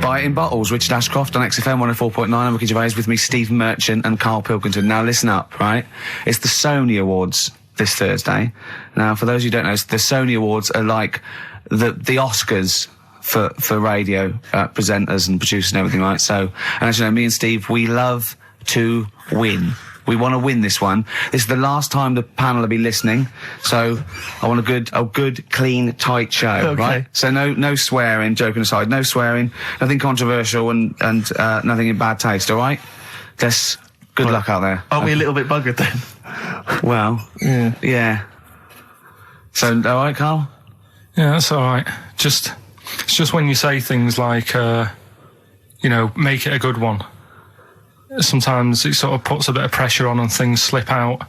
Buy it in bottles. Richard Ashcroft on XFM 104.9. I'm Ricky Gervais, with me Steve Merchant and Karl Pilkington. Now listen up, right? It's the Sony Awards this Thursday. Now, for those who don't know, the Sony Awards are like the Oscars for radio presenters and producers and everything, right? So, and as you know, me and Steve, we love to win. We want to win this one. This is the last time the panel will be listening, so I want a good, clean, tight show, okay. Right? So no swearing, joking aside, no swearing, nothing controversial and nothing in bad taste, all right? Just good luck out there. Aren't we a little bit buggered then? Well, yeah. So, all right, Karl? Yeah, that's all right. It's just when you say things like, make it a good one. Sometimes it sort of puts a bit of pressure on and things slip out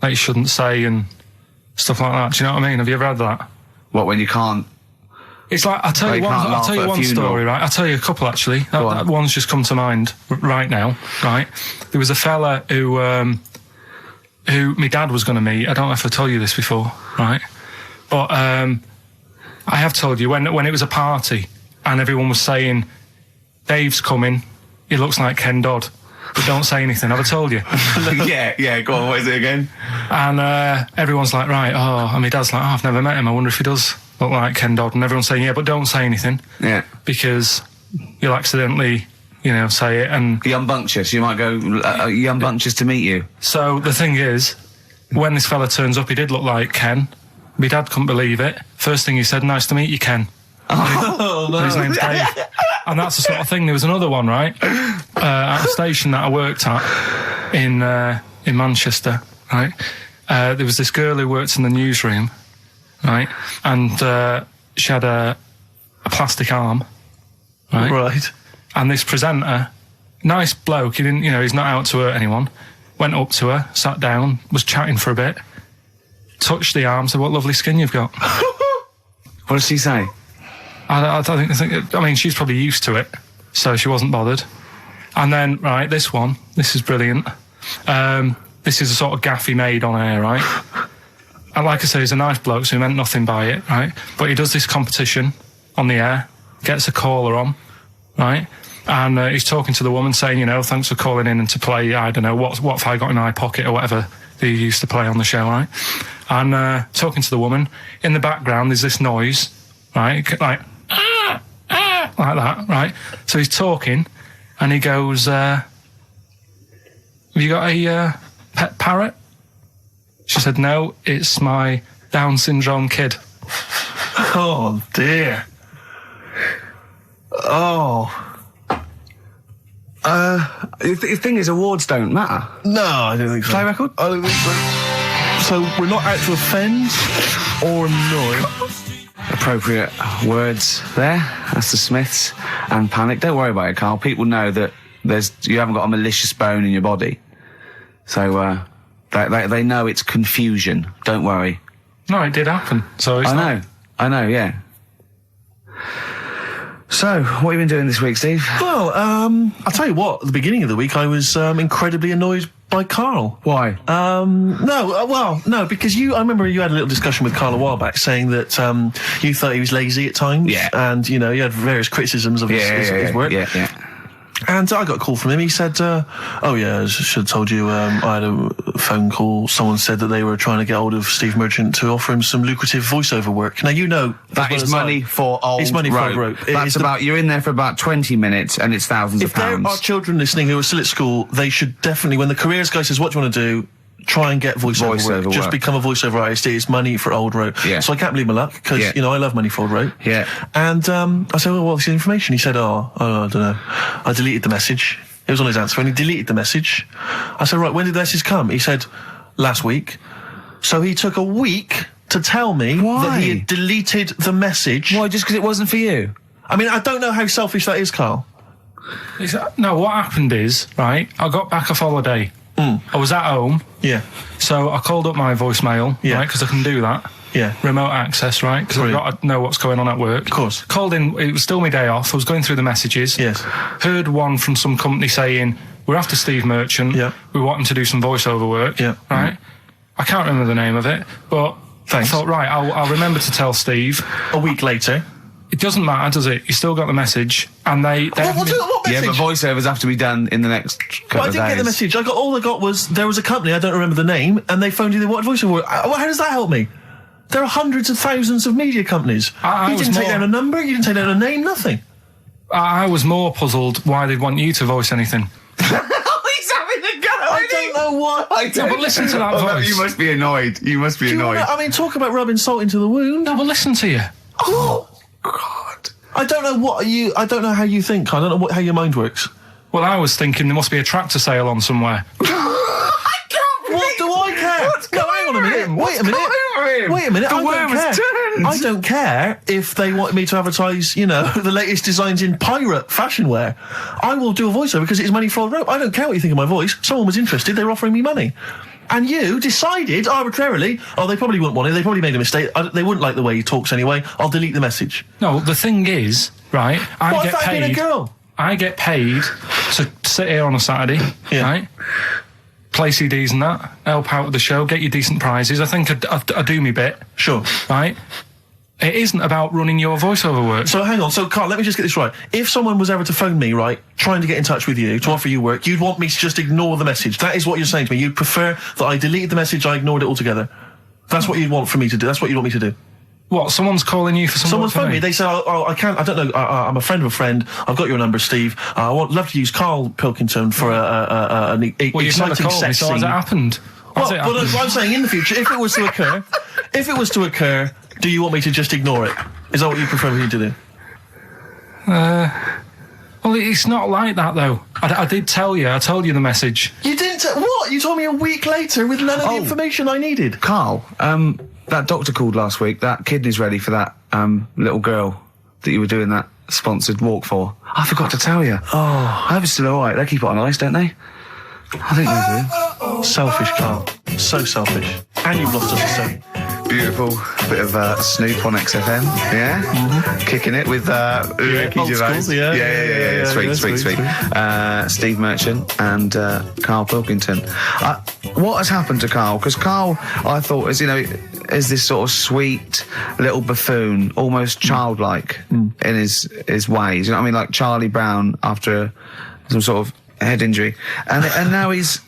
that you shouldn't say and stuff like that. Do you know what I mean? Have you ever had that? What, when you can't? It's like, I'll tell you one story, right? I'll tell you a couple, actually. That one's just come to mind right now, right? There was a fella who my dad was going to meet. I don't know if I told you this before, right? But I have told you, when it was a party and everyone was saying, Dave's coming, he looks like Ken Dodd. But don't say anything, have I told you? yeah, go on, what is it again? And everyone's like, right, and my dad's like, I've never met him, I wonder if he does look like Ken Dodd. And everyone's saying, yeah, but don't say anything. Yeah. Because you'll accidentally, say it and... Young Bunches, you might go, Young Bunches to meet you. So the thing is, when this fella turns up, he did look like Ken. My dad couldn't believe it. First thing he said, nice to meet you, Ken. Oh, no. His name's Dave. And that's the sort of thing. There was another one, right? At a station that I worked at in Manchester, right? There was this girl who worked in the newsroom, right? And she had a plastic arm, right? Right. And this presenter, nice bloke, he didn't, he's not out to hurt anyone, went up to her, sat down, was chatting for a bit, touched the arm, said, what lovely skin you've got. What did she say? I think, she's probably used to it, so she wasn't bothered. And then, right, this is brilliant. This is a sort of gaff he made on air, right? And like I say, he's a nice bloke, so he meant nothing by it, right? But he does this competition on the air, gets a caller on, right? And he's talking to the woman saying, thanks for calling in and to play, I don't know, what have I got in my pocket or whatever they used to play on the show, right? And talking to the woman, in the background there's this noise, right? Like that, right? So he's talking, and he goes, have you got a pet parrot? She said, no, it's my Down syndrome kid. Oh, dear. Oh. The thing is, awards don't matter. No, I don't think so. Play record? I don't think so. So we're not out to offend or annoy. Appropriate words there. That's the Smiths and Panic. Don't worry about it, Karl. People know that you haven't got a malicious bone in your body. So they know it's confusion. Don't worry. No, it did happen. So it's I know, yeah. So, what have you been doing this week, Steve? Well, I'll tell you what, at the beginning of the week I was incredibly annoyed by Karl. Why? No, because I remember you had a little discussion with Karl a while back saying that you thought he was lazy at times. Yeah. And, you had various criticisms of his work. Yeah. And I got a call from him. He said, I should have told you, I had a phone call. Someone said that they were trying to get hold of Steve Merchant to offer him some lucrative voiceover work. Now, that is money for old rope. It's money for old rope. You're in there for about 20 minutes and it's thousands of pounds. If there are children listening who are still at school, they should definitely, when the careers guy says, what do you want to do? Try and get voiceover work. Just become a voiceover artist. It's money for old rope. Yeah. So I can't believe my luck because, I love money for old rope. Yeah. And I said, well, what's the information? He said, I don't know. I deleted the message. It was on his answer and he deleted the message. I said, right, when did the message come? He said, last week. So he took a week to tell me that he had deleted the message. Why, just because it wasn't for you? I mean, I don't know how selfish that is, Karl. No, what happened is, right, I got back off holiday. I was at home. Yeah. So I called up my voicemail, right, because I can do that. Yeah. Remote access, right, because I've got to know what's going on at work. Of course. Called in, it was still my day off, I was going through the messages. Yes. Heard one from some company saying, we're after Steve Merchant. Yeah. We want him to do some voiceover work. Yeah. Right? I can't remember the name of it, but I thought, right, I'll remember to tell Steve. A week later. It doesn't matter, does it? You still got the message, and they What message? Yeah, but voiceovers have to be done in the next couple Well, I of didn't days. get the message. All I got was there was a company, I don't remember the name, and they phoned you. They wanted voiceover. How does that help me? There are hundreds of thousands of media companies. I You was didn't take more- down a number. You didn't take down a name. Nothing. I was more puzzled why they'd want you to voice anything. He's having a go. I don't know why. but listen to that voice. You must be annoyed. You must be annoyed. I mean, talk about rubbing salt into the wound. No, but listen to you. Oh, God. I don't know I don't know how you think. I don't know how your mind works. Well, I was thinking there must be a tractor sale on somewhere. What do I care? What's No, hang on a minute. Wait a minute. Wait a minute. The I worm don't has care. turned. I don't care if they want me to advertise, the latest designs in pirate fashion wear. I will do a voiceover because it's money for old rope. I don't care what you think of my voice. Someone was interested. They were offering me money. And you decided arbitrarily, they probably wouldn't want it. They probably made a mistake. They wouldn't like the way he talks anyway. I'll delete the message. No, the thing is, right, What if that had been a girl? I get paid to sit here on a Saturday, Yeah. right? Play CDs and that, help out with the show, get you decent prizes. I think I do me bit, Sure. right? It isn't about running your voiceover work. So hang on. So Karl, let me just get this right. If someone was ever to phone me, right, trying to get in touch with you to offer you work, you'd want me to just ignore the message. That is what you're saying to me. You'd prefer that I deleted the message, I ignored it altogether. That's what you'd want for me to do. That's what you'd want me to do. What? Someone's calling you for some Someone's work for phoned me. They say, I can't. I don't know. I'm a friend of a friend. I've got your number, Steve. I would love to use Karl Pilkington for an Well, you've never exciting called me, sex so has it scene. happened? Well, Has it but happened? I'm saying in the future, if it was to occur, do you want me to just ignore it? Is that what you prefer me to do? Well, it's not like that, though. I did tell you. I told you the message. You didn't. What? You told me a week later with none of the Oh. information I needed. Karl, that doctor called last week. That kidney's ready for that little girl that you were doing that sponsored walk for. I forgot to tell you. Oh, I hope it's still all right. They keep it on ice, don't they? I think they do. Selfish, Karl. So selfish. And you've lost us a son. Beautiful bit of Snoop on XFM, yeah? Mm-hmm. Kicking it with Ricky old Gervais. school, yeah. Sweet. Steve Merchant and Karl Pilkington. What has happened to Karl? Because Karl, I thought, is this sort of sweet little buffoon, almost childlike in his ways. You know what I mean? Like Charlie Brown after some sort of head injury, and now he's.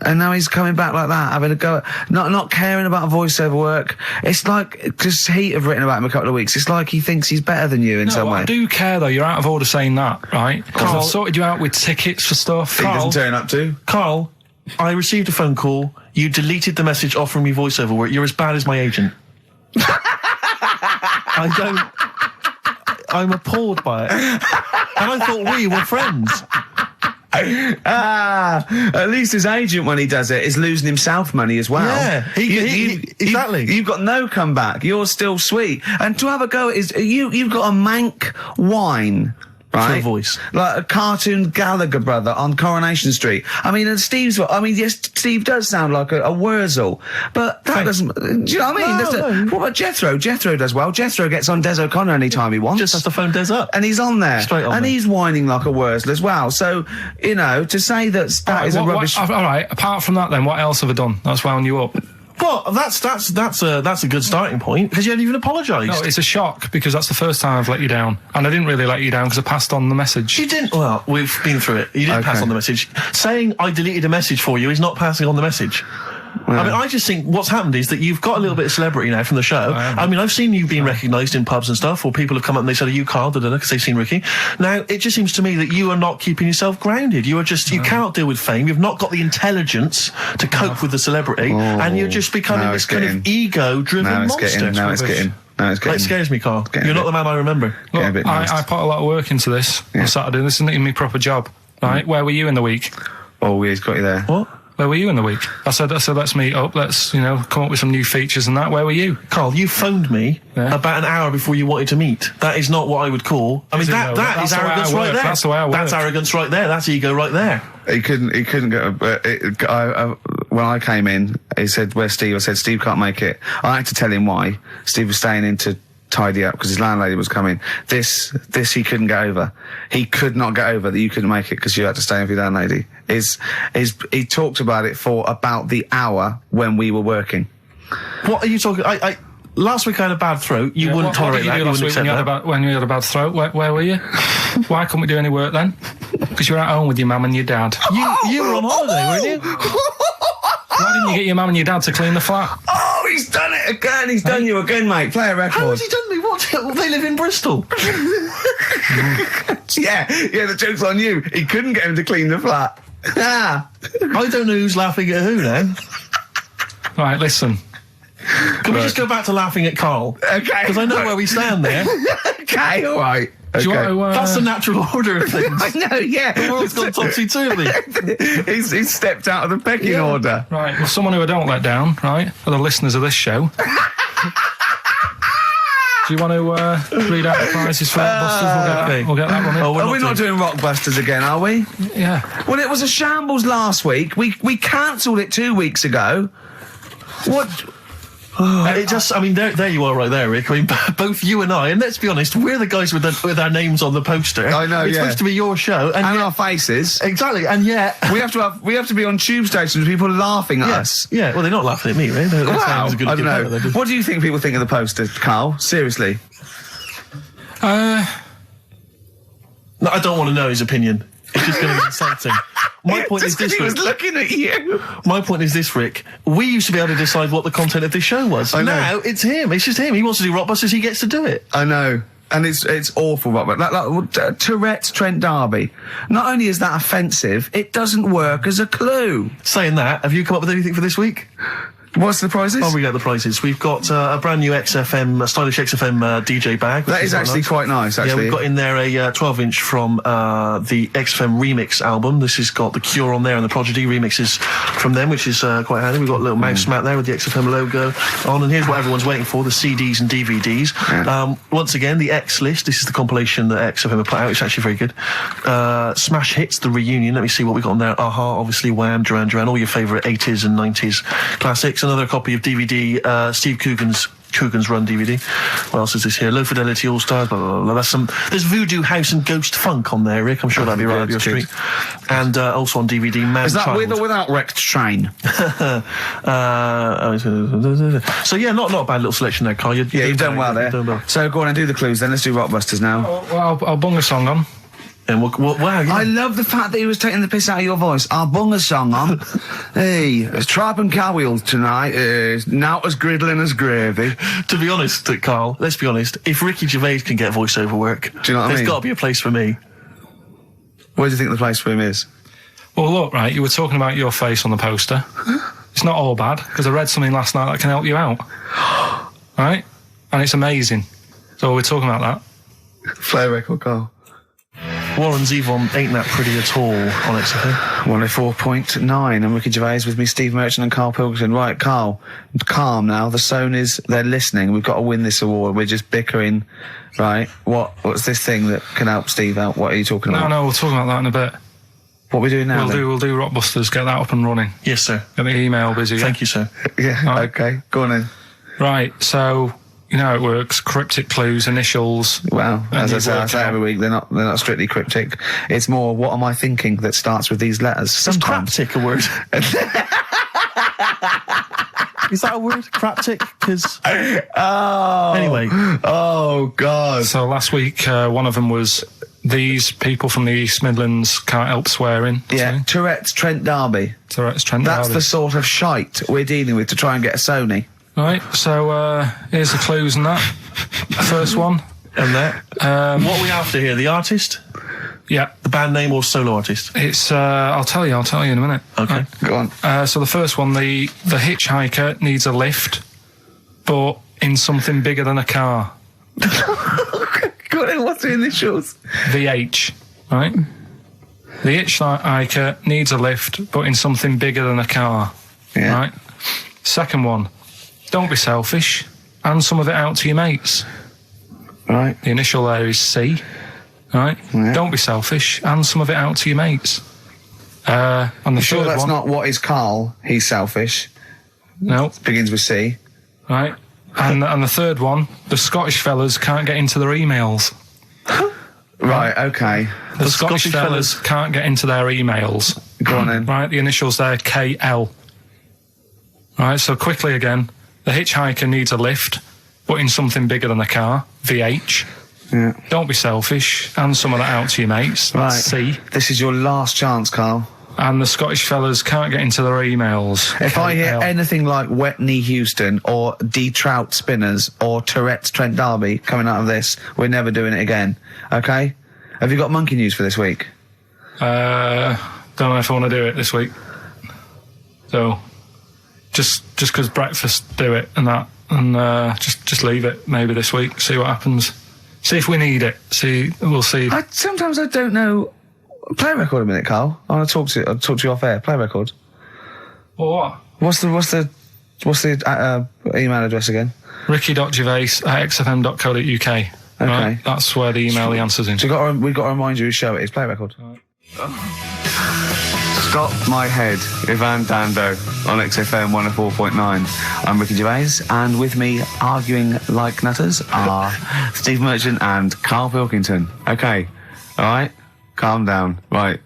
And now he's coming back like that, having a go at not caring about voiceover work. It's like, because Heat have written about him a couple of weeks, it's like he thinks he's better than you in some way. I do care, though. You're out of order saying that, right? Because Karl- I've sorted you out with tickets for stuff. He doesn't turn up to. Karl, I received a phone call. You deleted the message offering me voiceover work. You're as bad as my agent. I'm appalled by it. And I thought we were friends. At least his agent, when he does it, is losing himself money as well. Yeah, exactly. You've got no comeback. You're still sweet. And to have a go is you've got a mank whine. Right? For a voice. Like a cartoon Gallagher brother on Coronation Street. I mean, and yes, Steve does sound like a Wurzel, but that doesn't, do you know what I mean? No. What about Jethro? Jethro does well. Jethro gets on Des O'Connor anytime he wants. Just has to phone Des up. And he's on there. Straight on and there. he's whining like a Wurzel as well. So, to say that is a rubbish... all right, apart from that then, what else have I done that's wound you up? Well, that's a good starting point because you haven't even apologised. No, it's a shock because that's the first time I've let you down. And I didn't really let you down because I passed on the message. You didn't. Well, we've been through it. You didn't pass on the message. Saying I deleted a message for you is not passing on the message. I mean, I just think what's happened is that you've got a little bit of celebrity now from the show. I mean, I've seen you being recognised in pubs and stuff, or people have come up and they said, "Are you Karl?" Because they've seen Ricky. Now, it just seems to me that you are not keeping yourself grounded. You are just, you cannot deal with fame. You've not got the intelligence to cope with the celebrity, and you're just becoming this kind of ego-driven monster. It scares me, Karl. You're not the man I remember. Look, I put a lot of work into this on Saturday. This isn't even my proper job, right? Where were you in the week? Oh, he's got you there. What? Where were you in the week? I said, let's meet up. Let's, come up with some new features and that. Where were you? Karl, you phoned me about an hour before you wanted to meet. That is not what I would call. I mean, that is arrogance right there. That's the way I work. That's arrogance right there. That's ego right there. He couldn't go. When I came in, he said, "Where's Steve?" I said, "Steve can't make it." I had to tell him why. Steve was staying in to tidy up because his landlady was coming. This he couldn't get over. He could not get over that you couldn't make it because you had to stay with your landlady. He talked about it for about the hour when we were working. What are you talking? last week I had a bad throat. You wouldn't what tolerate did you that. do You last wouldn't week accept that. when you had a bad throat? Where were you? Why couldn't we do any work then? Because you were at home with your mum and your dad. You were on holiday, weren't you? Why didn't you get your mum and your dad to clean the flat? Oh, he's done it again. He's done you again, mate. Play a record. How has he done me? What? They live in Bristol. Yeah, the joke's on you. He couldn't get him to clean the flat. Ah. I don't know who's laughing at who now. Right, listen. Can we just go back to laughing at Karl? Okay. Because I know where we stand there. Okay, all right. Do you want to, That's the natural order of things. I know, yeah. The world's gone topsy-turvy. he's stepped out of the pecking order. Right, well, someone who I don't let down, right, are the listeners of this show. Do you want to read out the prizes for Rockbusters? We'll get that one in. Are we not doing Rockbusters again, are we? Yeah. Well, it was a shambles last week. We cancelled it 2 weeks ago. What? There you are right there, Rick. I mean, both you and I, and let's be honest, we're the guys with our names on the poster. I know, It's supposed to be your show. And our faces. Exactly, and yet... we have to be on tube stations with people laughing at us. Yeah, well, they're not laughing at me, right? Wow, I don't know. What do you think people think of the poster, Karl? Seriously. No, I don't want to know his opinion. It's just going to be insulting. My point is this, he was Rick. looking at you. My point is this, Rick. We used to be able to decide what the content of this show was. I know. Now it's him. It's just him. He wants to do Rockbusters. He gets to do it. I know. And it's awful, Robert. Like Tourette's Trent D'Arby. Not only is that offensive, it doesn't work as a clue. Saying that, have you come up with anything for this week? What's the prizes? Oh, we got the prizes. We've got a brand new XFM, stylish XFM DJ bag. That is actually quite nice, actually. Yeah, we've got in there a 12-inch from the XFM remix album. This has got The Cure on there and the Prodigy remixes from them, which is quite handy. We've got a little mouse mat there with the XFM logo on. And here's what everyone's waiting for, the CDs and DVDs. Yeah. Once again, the X list. This is the compilation that XFM have put out. It's actually very good. Smash Hits, the reunion. Let me see what we got on there. Aha, obviously, Wham, Duran Duran, all your favourite 80s and 90s classics. Another copy of DVD, Steve Coogan's Run DVD. What else is this here? Low Fidelity All Stars. Blah, blah, blah, blah. There's Voodoo House and Ghost Funk on there, Rick. I'm sure that'd be right up your street. And also on DVD, Man Is that Child. with or without Wrecked Train? So yeah, not a bad little selection there, Karl. You've done well there. So go on and do the clues then. Let's do Rockbusters now. Well, I'll bung a song on. And wow, yeah. I love the fact that he was taking the piss out of your voice. I'll bung a song on. Hey, it's Tripe and Cowwheels tonight. Now as griddling as gravy. To be honest, Karl, let's be honest, if Ricky Gervais can get voiceover work, do you know what I mean? There's got to be a place for me. Where do you think the place for him is? Well, look, right, you were talking about your face on the poster. It's not all bad, because I read something last night that can help you out. Right? And it's amazing. So we're talking about that. Play a record, Karl. Warren Zevon ain't that pretty at all on XFM. 104.9. I'm Ricky Gervais with me, Steve Merchant and Karl Pilkington. Right, Karl, calm now. The Sonys, they're listening. We've got to win this award. We're just bickering. Right? What's this thing that can help Steve out? What are you talking about? No, we'll talk about that in a bit. What are we doing now? We'll do Rockbusters, get that up and running. Yes, sir. Get the email busy. Thank you, sir. Yeah, Right. okay. Go on then. Right, so you know how it works. Cryptic clues, initials. Well, as I you've say worked every week, they're not strictly cryptic. It's more, what am I thinking that starts with these letters? Is Sometimes. craptic a word? Is that a word? Craptic? Because... Oh. Anyway. Oh, God. So last week, one of them was these people from the East Midlands can't help swearing. Yeah, Tourette's Trent D'Arby. Tourette's Trent That's D'Arby. the sort of shite we're dealing with to try and get a Sony. Right, so here's the clues and that. First one. And that. What are we after here? The artist? Yeah. The band name or solo artist? It's, I'll tell you in a minute. Okay. Go on. So the first one, the hitchhiker needs a lift, but in something bigger than a car. Go on, what's the initials? VH, right? The hitchhiker needs a lift, but in something bigger than a car. Yeah. Right? Second one, don't be selfish, hand some of it out to your mates. Right. The initial there is C. Right? Yeah. Don't be selfish, hand some of it out to your mates. And the Sure, third that's one, not what is Karl. He's selfish. no, Begins with C. right? And the third one, the Scottish fellas can't get into their emails. Right, okay. The Scottish fellas can't get into their emails. Go on then. Right, the initials there, KL. Right, so quickly again, the hitchhiker needs a lift, but in something bigger than a car. VH. Yeah. Don't be selfish. Hand some of that out to your mates. Right. Let's see. This is your last chance, Carl. And the Scottish fellas can't get into their emails. If I hear KL. anything like Wet Knee Houston or D Trout Spinners or Tourette's Trent D'Arby coming out of this, we're never doing it again. Okay? Have you got monkey news for this week? Don't know if I want to do it this week. So, just because breakfast do it and that, and just leave it maybe this week. See what happens. See if we need it. We'll see. Sometimes I don't know. Play a record a minute, Carl. I want to talk to you off air. Play a record. Or what? What's the email address again? ricky.gervais@xfm.co.uk. Okay. Right? That's where the email the answer's in. So we've got to remind you whose show it is. Play a record. Stop My Head, Ivan Dando on XFM 104.9. I'm Ricky Gervais, and with me, arguing like nutters, are Steve Merchant and Karl Pilkington. Okay, all right, calm down. Right,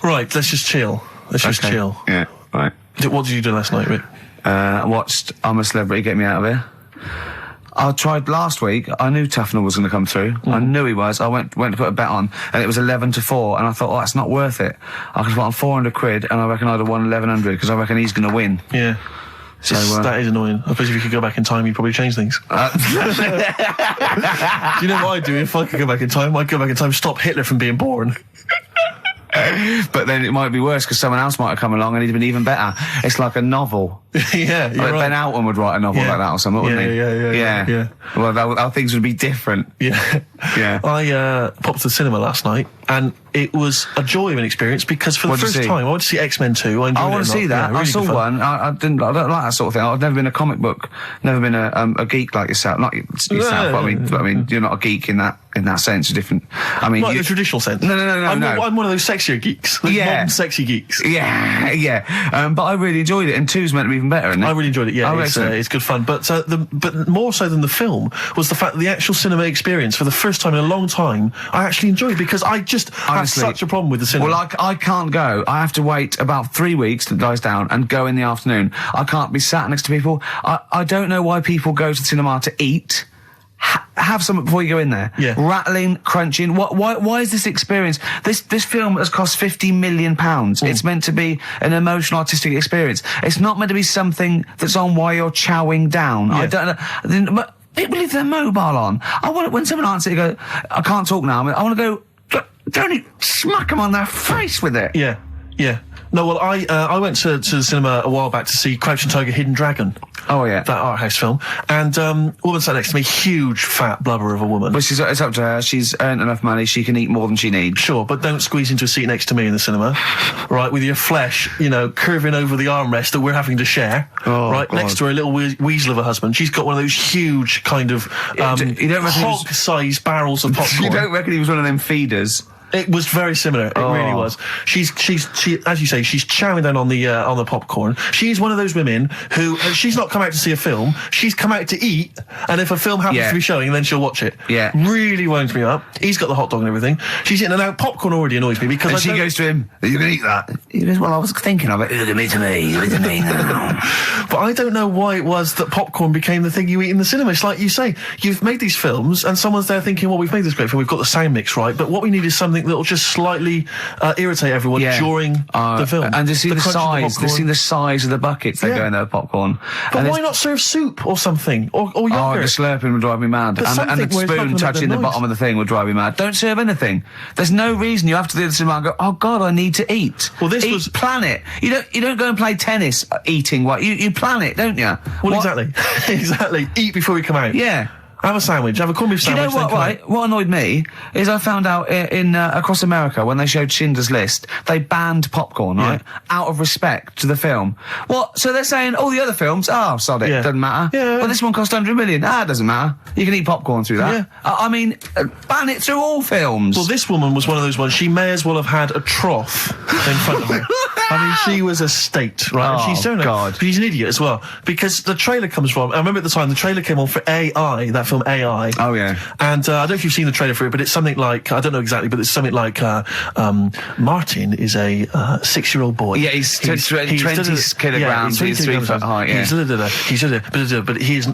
let's just chill. Just chill. Yeah, right. What did you do last night, Rick? I watched I'm a Celebrity, Get Me Out of Here. I tried last week. I knew Tufnell was going to come through. I knew he was. I went to put a bet on, and it was 11-4. And I thought, that's not worth it. I could put on 400 quid, and I reckon I'd have won 1100 because I reckon he's going to win. Yeah. So that is annoying. I suppose if you could go back in time, you'd probably change things. Do you know what I'd do if I could go back in time? I'd go back in time, stop Hitler from being born. But then it might be worse because someone else might have come along and he'd been even better. It's like a novel. Yeah, you're right. Ben Alton would write a novel like that or something, wouldn't he? Yeah. Well, our things would be different. Yeah. Yeah. I popped to the cinema last night, and it was a joy of an experience because for the What'd you first see? time I went to see X-Men 2. I want to see that. Yeah, really I saw good fun. one. I don't like that sort of thing. I've never been a comic book, never been a geek like yourself. Not yourself, but I mean, you're not a geek in that sense. You're different. I mean, Not in the traditional sense. No. I'm one of those sexier geeks. Those modern sexy geeks. Yeah. But I really enjoyed it, and 2's meant to be even better, isn't it? I really enjoyed it. Yeah, Oh, it's good fun. But more so than the film was the fact that the actual cinema experience, for the first time in a long time, I actually enjoyed because I just had such a problem with the cinema. Well, I can't go. I have to wait about 3 weeks till it dies down and go in the afternoon. I can't be sat next to people. I don't know why people go to the cinema to eat. Have something before you go in there. Yeah. Rattling, crunching. Why is this experience? This film has cost £50 million. It's meant to be an emotional, artistic experience. It's not meant to be something that's on while you're chowing down. Yeah. I don't know. But people leave their mobile on. I want it when someone answers, go, I can't talk now. I want to go, don't smack them on their face with it. Yeah. No, well, I went to the cinema a while back to see Crouching Tiger, Hidden Dragon. Oh, yeah. That art house film. And a woman sat next to me, huge fat blubber of a woman. But it's up to her. She's earned enough money. She can eat more than she needs. Sure, but don't squeeze into a seat next to me in the cinema, right? With your flesh, curving over the armrest that we're having to share, right? God. Next to her little weasel of a husband. She's got one of those huge kind of You don't reckon he was- hog-sized barrels of popcorn. You don't reckon he was one of them feeders? It was very similar. It really was. She, as you say, she's chowing down on the popcorn. She's one of those women who she's not come out to see a film. She's come out to eat, and if a film happens to be showing, then she'll watch it. Yeah. Really winds me up. He's got the hot dog and everything. She's eating, and now popcorn already annoys me because And she goes to him, "Are you going to eat that?" He goes, "Well, I was thinking of it." Give it to me. But I don't know why it was that popcorn became the thing you eat in the cinema. It's like you say, you've made these films, and someone's there thinking, well, we've made this great film, we've got the sound mix right, but what we need is something that'll just slightly irritate everyone during the film. And to see the crunch of size, popcorn. to see the size of the buckets that go in there with popcorn. But And why not serve soup or something? Or yogurt? the slurping would drive me mad. But And the something where it's not spoon gonna touching make the the bottom noise. of the thing would drive me mad. Don't serve anything. There's no reason you have to do the cinema and go, "Oh God, I need to eat." Well, this plan it. You don't go and play tennis eating what you plan it, don't you? Well, exactly. Exactly. Eat before we come out. Yeah. Have a sandwich. Have a corned beef Do you sandwich. know what, right? What annoyed me is I found out in across America when they showed Schindler's List, they banned popcorn, right? Out of respect to the film. What? So they're saying all the other films, sod it, doesn't matter. Yeah. Well, this one cost 100 million. It doesn't matter. You can eat popcorn through that. Yeah. I mean, ban it through all films. Well, this woman was one of those ones. She may as well have had a trough in front of her. I mean, she was a state, right? Oh, and she's doing God. She's an idiot as well, because the trailer comes from, I remember at the time, the trailer came on for AI, that film AI. Oh, yeah. And I don't know if you've seen the trailer for it, but it's something like, I don't know exactly, but it's something like, Martin is a 6-year-old boy. Yeah, he's 20 kilograms, he's 3 foot high, yeah.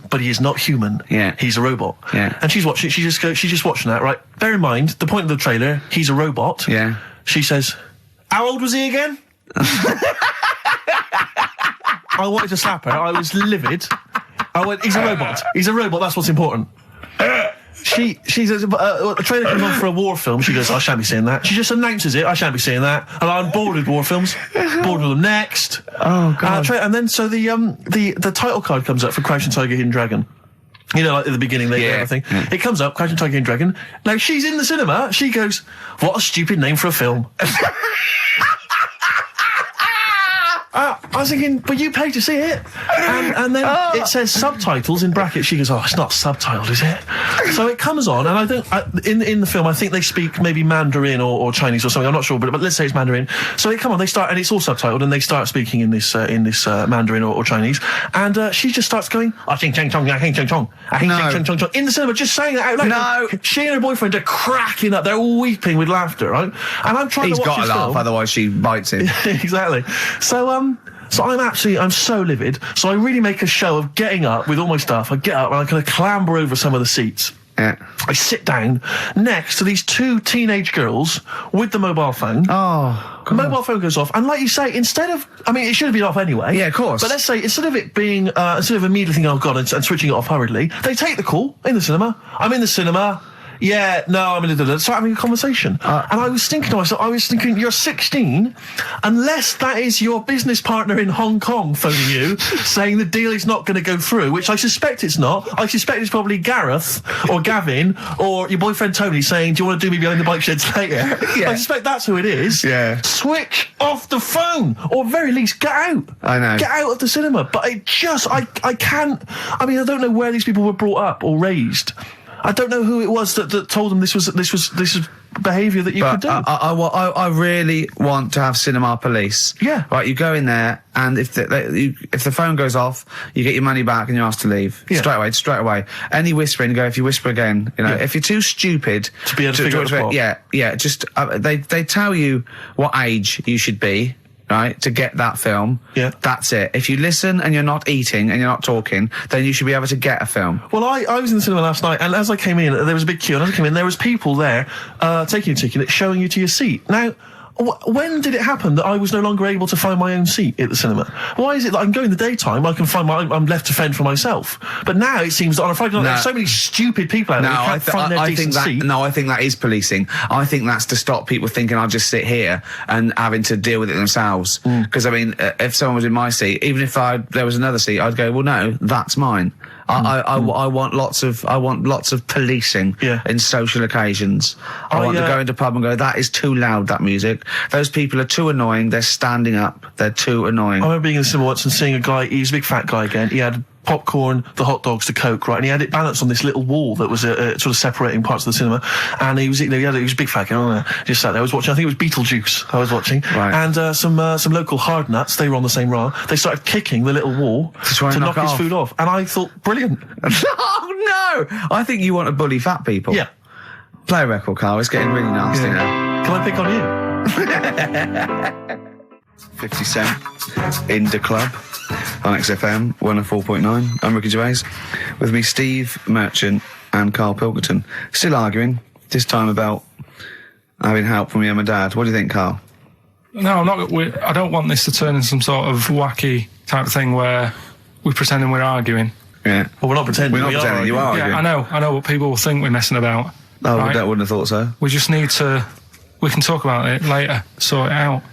But he is not human. Yeah. He's a robot. Yeah. And she's watching, she's just watching that, right? Bear in mind, the point of the trailer, he's a robot. Yeah. She says, how old was he again? I wanted to slap her. I was livid. I went, he's a robot. He's a robot, that's what's important. She says, a trailer comes on for a war film. She goes, I shan't be seeing that. She just announces it, I shan't be seeing that. And I'm bored with war films. Bored with them. Next. Oh, God. And then, so the title card comes up for Crouching Tiger, Hidden Dragon. You know, like at the beginning, they do everything. Yeah. It comes up, Crouching Tiger, Hidden Dragon. Now, she's in the cinema. She goes, what a stupid name for a film. I was thinking, but you paid to see it. And then it says subtitles in brackets. She goes, oh, it's not subtitled, is it? So it comes on, and I think, in the film, I think they speak maybe Mandarin or Chinese or something, I'm not sure, but let's say it's Mandarin. So they come on, they start, and it's all subtitled, and they start speaking in this Mandarin or Chinese, and she just starts going, I think chong chong, I think chong chong, I think chong chong chong, in the cinema, just saying it out loud. No. She and her boyfriend are cracking up, they're all weeping with laughter, right? And I'm trying to watch this film. He's got to laugh, otherwise she bites him. Exactly. So I'm so livid. So I really make a show of getting up with all my stuff. I get up and I kind of clamber over some of the seats. Yeah. I sit down next to these 2 teenage girls with the mobile phone. Oh, God. Mobile phone goes off, and like you say, instead of, I mean, it should have been off anyway. Yeah, of course. But let's say, instead of it being, instead of immediately thinking, oh God, and switching it off hurriedly, they take the call in the cinema. I'm in the cinema. Yeah, no, I'm in the start having a conversation. And I was thinking to myself, you're 16, unless that is your business partner in Hong Kong phoning you, saying the deal is not going to go through, which I suspect it's not. I suspect it's probably Gareth, or Gavin, or your boyfriend Tony saying, do you want to do me behind the bike sheds later? Yeah. I suspect that's who it is. Yeah. Switch off the phone, or very least, get out. I know. Get out of the cinema. But I can't, I mean, I don't know where these people were brought up or raised. I don't know who it was that told them this was behaviour that you could do. I really want to have cinema police. Yeah. Right, you go in there, and if the phone goes off, you get your money back and you're asked to leave. Yeah. Straight away. Any whispering, go, if you whisper again, you know, if you're too stupid to be able to figure out the plot. Yeah, just, they tell you what age you should be, right, to get that film. Yeah. That's it. If you listen and you're not eating and you're not talking, then you should be able to get a film. Well, I was in the cinema last night, and as I came in, there was a big queue, and as I came in, there was people there, taking a ticket, showing you to your seat. Now, when did it happen that I was no longer able to find my own seat at the cinema? Why is it that I can go in the daytime, I can find I'm left to fend for myself? But now it seems that on a Friday night, there's so many stupid people out there who can't find their decent seat. No, I think that is policing. I think that's to stop people thinking I'll just sit here and having to deal with it themselves. Because, I mean, if someone was in my seat, even if there was another seat, I'd go, well, no, that's mine. I want lots of policing in social occasions. I want to go into a pub and go, that is too loud, that music. Those people are too annoying. They're standing up. They're too annoying. I remember being in the cinema once and seeing a guy, he's a big fat guy again. He had popcorn, the hot dogs, the Coke, right? And he had it balanced on this little wall that was sort of separating parts of the cinema. And he was a big fat guy, just sat there. I was watching, I think it was Beetlejuice I was watching. Right. And some local hard nuts, they were on the same row. They started kicking the little wall to knock his food off. And I thought, brilliant. Oh, no! I think you want to bully fat people. Yeah. Play a record, Karl. It's getting really nasty now. Can I pick on you? 50 Cent in the club on XFM 104.9. I'm Ricky Gervais. With me, Steve Merchant and Karl Pilkington. Still arguing, this time about having help from your mum and dad. What do you think, Karl? No, I'm not. I don't want this to turn into some sort of wacky type of thing where we're pretending we're arguing. Yeah. Well, we're not pretending. We're not pretending. You are arguing. Yeah, I know what people will think we're messing about. Oh, right? I wouldn't have thought so. We just need to. We can talk about it later. Sort it out.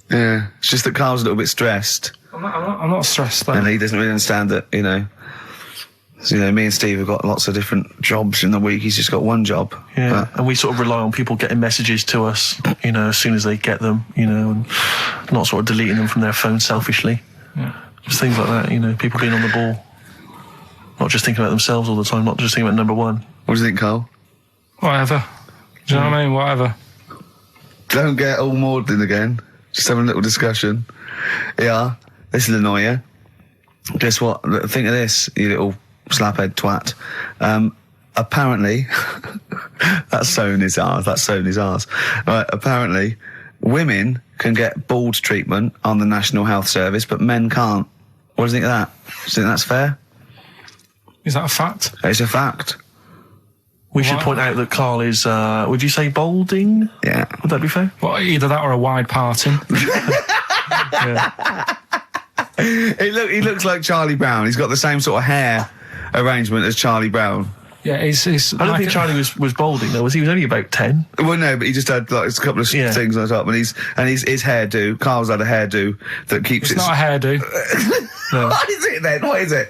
Yeah. It's just that Karl's a little bit stressed. I'm not stressed though. And he doesn't really understand that, you know. So, you know, me and Steve have got lots of different jobs in the week. He's just got one job. Yeah, and we sort of rely on people getting messages to us, you know, as soon as they get them, you know, and not sort of deleting them from their phone selfishly. Yeah. Just things like that, you know, people being on the ball. Not just thinking about themselves all the time, not just thinking about number one. What do you think, Karl? Whatever. Do you know what I mean? Whatever. Don't get all maudlin again. Just having a little discussion. Yeah, this will annoy you. Guess what? Think of this, you little slaphead twat. Apparently, that's Sony's ours. Right, apparently, women can get bald treatment on the National Health Service, but men can't. What do you think of that? Do you think that's fair? Is that a fact? It's a fact. We should point out that Karl is, would you say balding? Yeah. Would that be fair? Well, either that or a wide parting. Yeah. He looks like Charlie Brown. He's got the same sort of hair arrangement as Charlie Brown. Yeah, he's I don't think Charlie was balding though, was he? He was only about 10. Well, no, but he just had like a couple of things on top, and his hairdo. Carl's had a hairdo that keeps. It's not a hairdo. No. What is it then? What is it?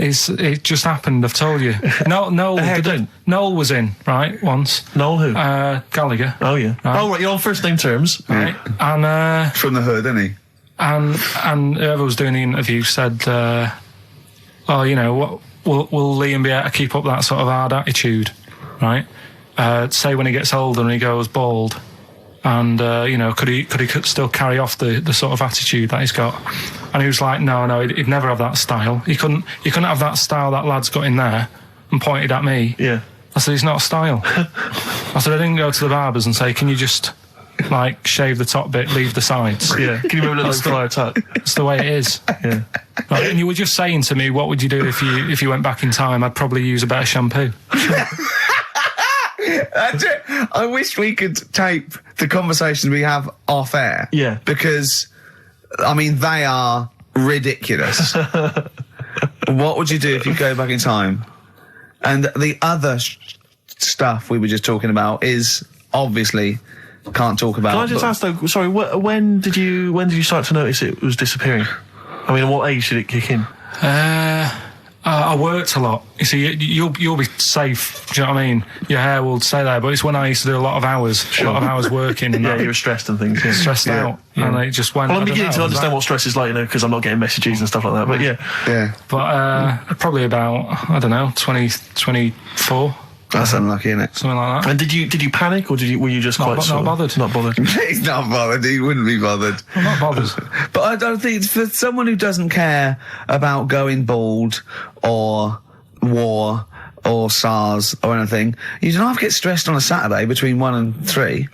It just happened. I've told you. Noel was in right once. Noel who? Gallagher. Oh yeah. Right. Oh right, you're on first name terms. Right. And from the hood, isn't he? And whoever was doing the interview said, "Oh, you know what? Will Liam be able to keep up that sort of hard attitude, right? Say when he gets older and he goes bald, and you know, could he still carry off the sort of attitude that he's got?" And he was like, "No, he'd never have that style. He couldn't have that style that lad's got in there." And pointed at me. Yeah. I said, "He's not a style." I said, "I didn't go to the barbers and say, can you just like shave the top bit, leave the sides?" Yeah. Can you remember that Friar Tuck? That's the way it is. Yeah. Right, and you were just saying to me, what would you do if you went back in time? I'd probably use a better shampoo. That's it. I wish we could tape the conversations we have off air. Yeah. Because, I mean, they are ridiculous. What would you do if you go back in time? And the other stuff we were just talking about is obviously can't talk about. Can I just ask though? Sorry, when did you start to notice it was disappearing? I mean, at what age did it kick in? I worked a lot. You see, you'll be safe. Do you know what I mean? Your hair will stay there, but it's when I used to do a lot of hours working. And yeah, you were stressed and things. Yeah. Stressed out, and it just went. Well, I'm beginning to understand what stress is like, you know, because I'm not getting messages and stuff like that. But yeah. But probably about 24. That's unlucky, isn't it? Something like that. And did you panic, or were you just not bothered? Not bothered. He's not bothered. He wouldn't be bothered. I'm not bothered. But I don't think for someone who doesn't care about going bald or war or SARS or anything, you don't have to get stressed on a Saturday between 1 and 3.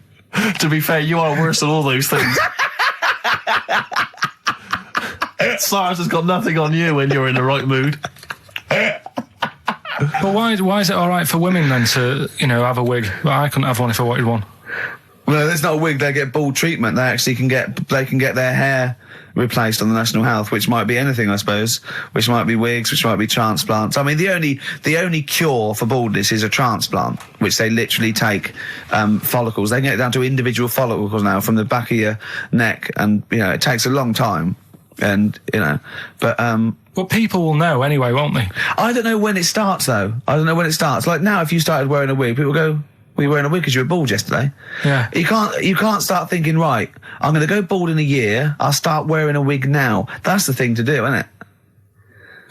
To be fair, you are worse than all those things. SARS has got nothing on you when you're in the right mood. But why is it all right for women then to, you know, have a wig? But I couldn't have one if I wanted one. Well, there's not a wig. They get bald treatment. They actually can get their hair replaced on the National Health, which might be anything, I suppose. Which might be wigs, which might be transplants. I mean, the only cure for baldness is a transplant, which they literally take follicles. They can get down to individual follicles now from the back of your neck, and you know it takes a long time. And you know, but people will know anyway, won't they? I don't know when it starts though. I don't know when it starts. Like now, if you started wearing a wig, people go, "Were you wearing a wig because you were bald yesterday?" Yeah. You can't start thinking, right, I'm going to go bald in a year. I'll start wearing a wig now. That's the thing to do, isn't it?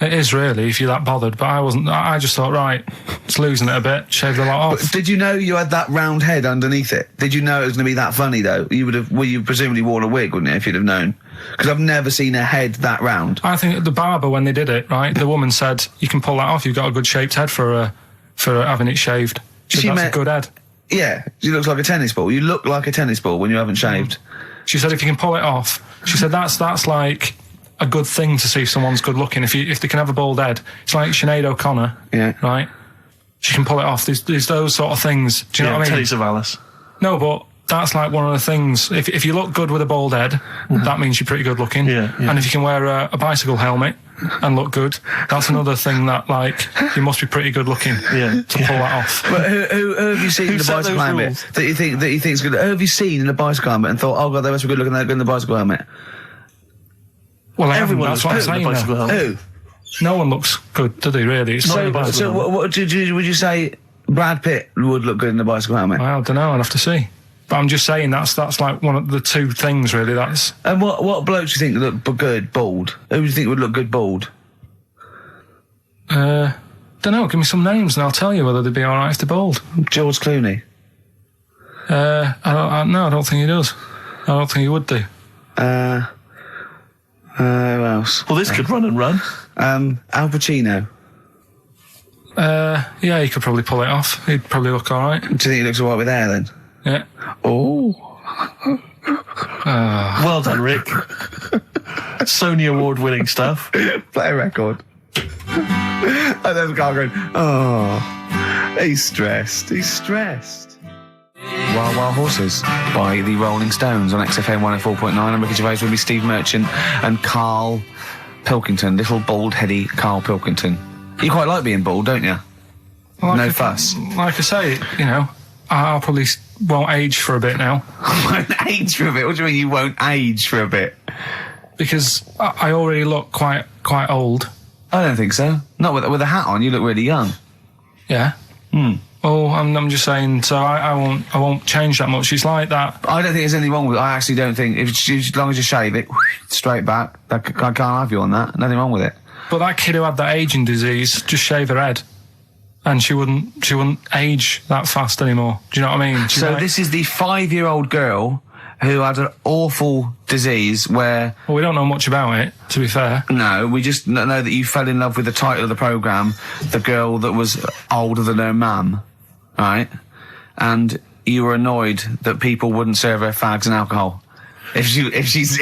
It is really, if you're that bothered. But I wasn't. I just thought, right, it's losing it a bit. Shave the lot off. But did you know you had that round head underneath it? Did you know it was going to be that funny though? You presumably worn a wig, wouldn't you, if you'd have known? Because I've never seen a head that round. I think the barber, when they did it, right, the woman said, "You can pull that off. You've got a good shaped head for having it shaved." She said, "That's a good head." Yeah, she looks like a tennis ball. You look like a tennis ball when you haven't shaved. She said, "If you can pull it off," she said, "that's like a good thing to see if someone's good looking. If they can have a bald head, it's like Sinead O'Connor, yeah, right? She can pull it off. There's those sort of things. Do you know what I mean? Telly Savalas. No, but that's like one of the things. If you look good with a bald head, that means you're pretty good looking. Yeah. And if you can wear a bicycle helmet and look good, that's another thing that like you must be pretty good looking to pull that off. But who have you seen in the bicycle helmet that you think's good? Who have you seen in a bicycle helmet and thought, oh god, they must be good looking, they're good in the bicycle helmet? Well, everyone. That's what I'm saying. Who? No one looks good, do they? Really? It's So what would you say? Brad Pitt would look good in the bicycle helmet? Well, I don't know. I'll have to see. But I'm just saying that's like one of the two things really. That's. And what blokes do you think look good bald? Who do you think would look good bald? Don't know. Give me some names and I'll tell you whether they'd be all right if they're bald. George Clooney. No, I don't think he does. I don't think he would do. Who else? Well, this could run and run. Al Pacino. Yeah, he could probably pull it off. He'd probably look all right. Do you think he looks all right with hair then? Yeah. Oh. Well done, Rick. Sony Award-winning stuff. Play a record. And there's Karl going, oh, he's stressed. Wild Wild Horses by the Rolling Stones on XFM 104.9. I'm Ricky Gervais, with me Steve Merchant and Karl Pilkington, little bald-heady Karl Pilkington. You quite like being bald, don't you? No fuss. Like I say, you know, I'll probably won't age for a bit now. Won't age for a bit? What do you mean you won't age for a bit? Because I already look quite old. I don't think so. Not with a hat on, you look really young. Yeah. Oh, I'm just saying. So I won't change that much. It's like that. I don't think there's anything wrong with it. I actually don't think, as long as you shave it straight back, I can't have you on that. Nothing wrong with it. But that kid who had that aging disease, just shave her head, and she wouldn't age that fast anymore. Do you know what I mean? So this is the 5-year-old girl who had an awful disease where... Well, we don't know much about it, to be fair. No, we just know that you fell in love with the title of the programme, the girl that was older than her mum, right? And you were annoyed that people wouldn't serve her fags and alcohol. If she's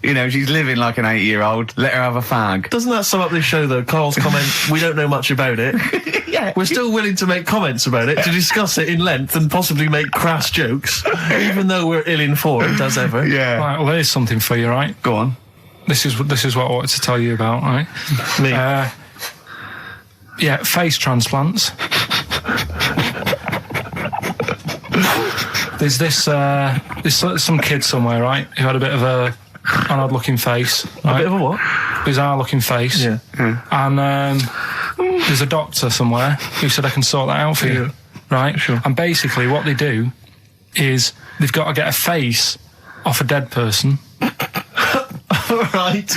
you know, she's living like an 8-year-old, let her have a fag. Doesn't that sum up this show, though? Karl's comment, we don't know much about it. Yeah. We're still willing to make comments about it, to discuss it in length and possibly make crass jokes, even though we're ill-informed, as ever. Yeah. Right, well, there's something for you, right? Go on. This is what I wanted to tell you about, right? Me. Yeah, face transplants. There's there's some kid somewhere, right, who had a bit of an odd-looking face. Right? A bit of a what? Bizarre-looking face. Yeah. And there's a doctor somewhere who said I can sort that out for you, right? Sure. And basically what they do is they've got to get a face off a dead person. Right.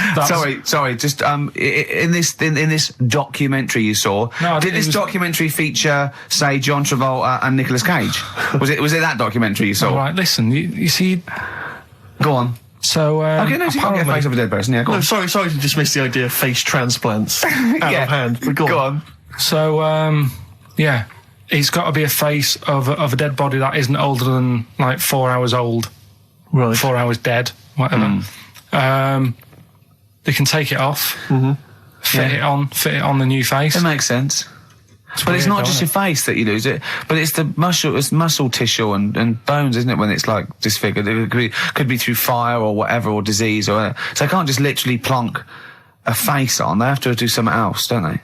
Sorry. Just in this documentary you saw, did this documentary feature, say, John Travolta and Nicolas Cage? Was it that documentary you saw? All right. Listen, you see. Go on. So okay, no, you can't get a face of a dead person. Yeah, go on. Sorry to dismiss the idea of face transplants out of hand. But go on. So yeah, it's got to be a face of a dead body that isn't older than like 4 hours old. Right. 4 hours dead, whatever. They can take it off, fit it on the new face. It makes sense. But it's not just your face that you lose it, but it's the muscle tissue and bones, isn't it, when it's like disfigured? It could be through fire or whatever, or disease, or so they can't just literally plonk a face on. They have to do something else, don't they?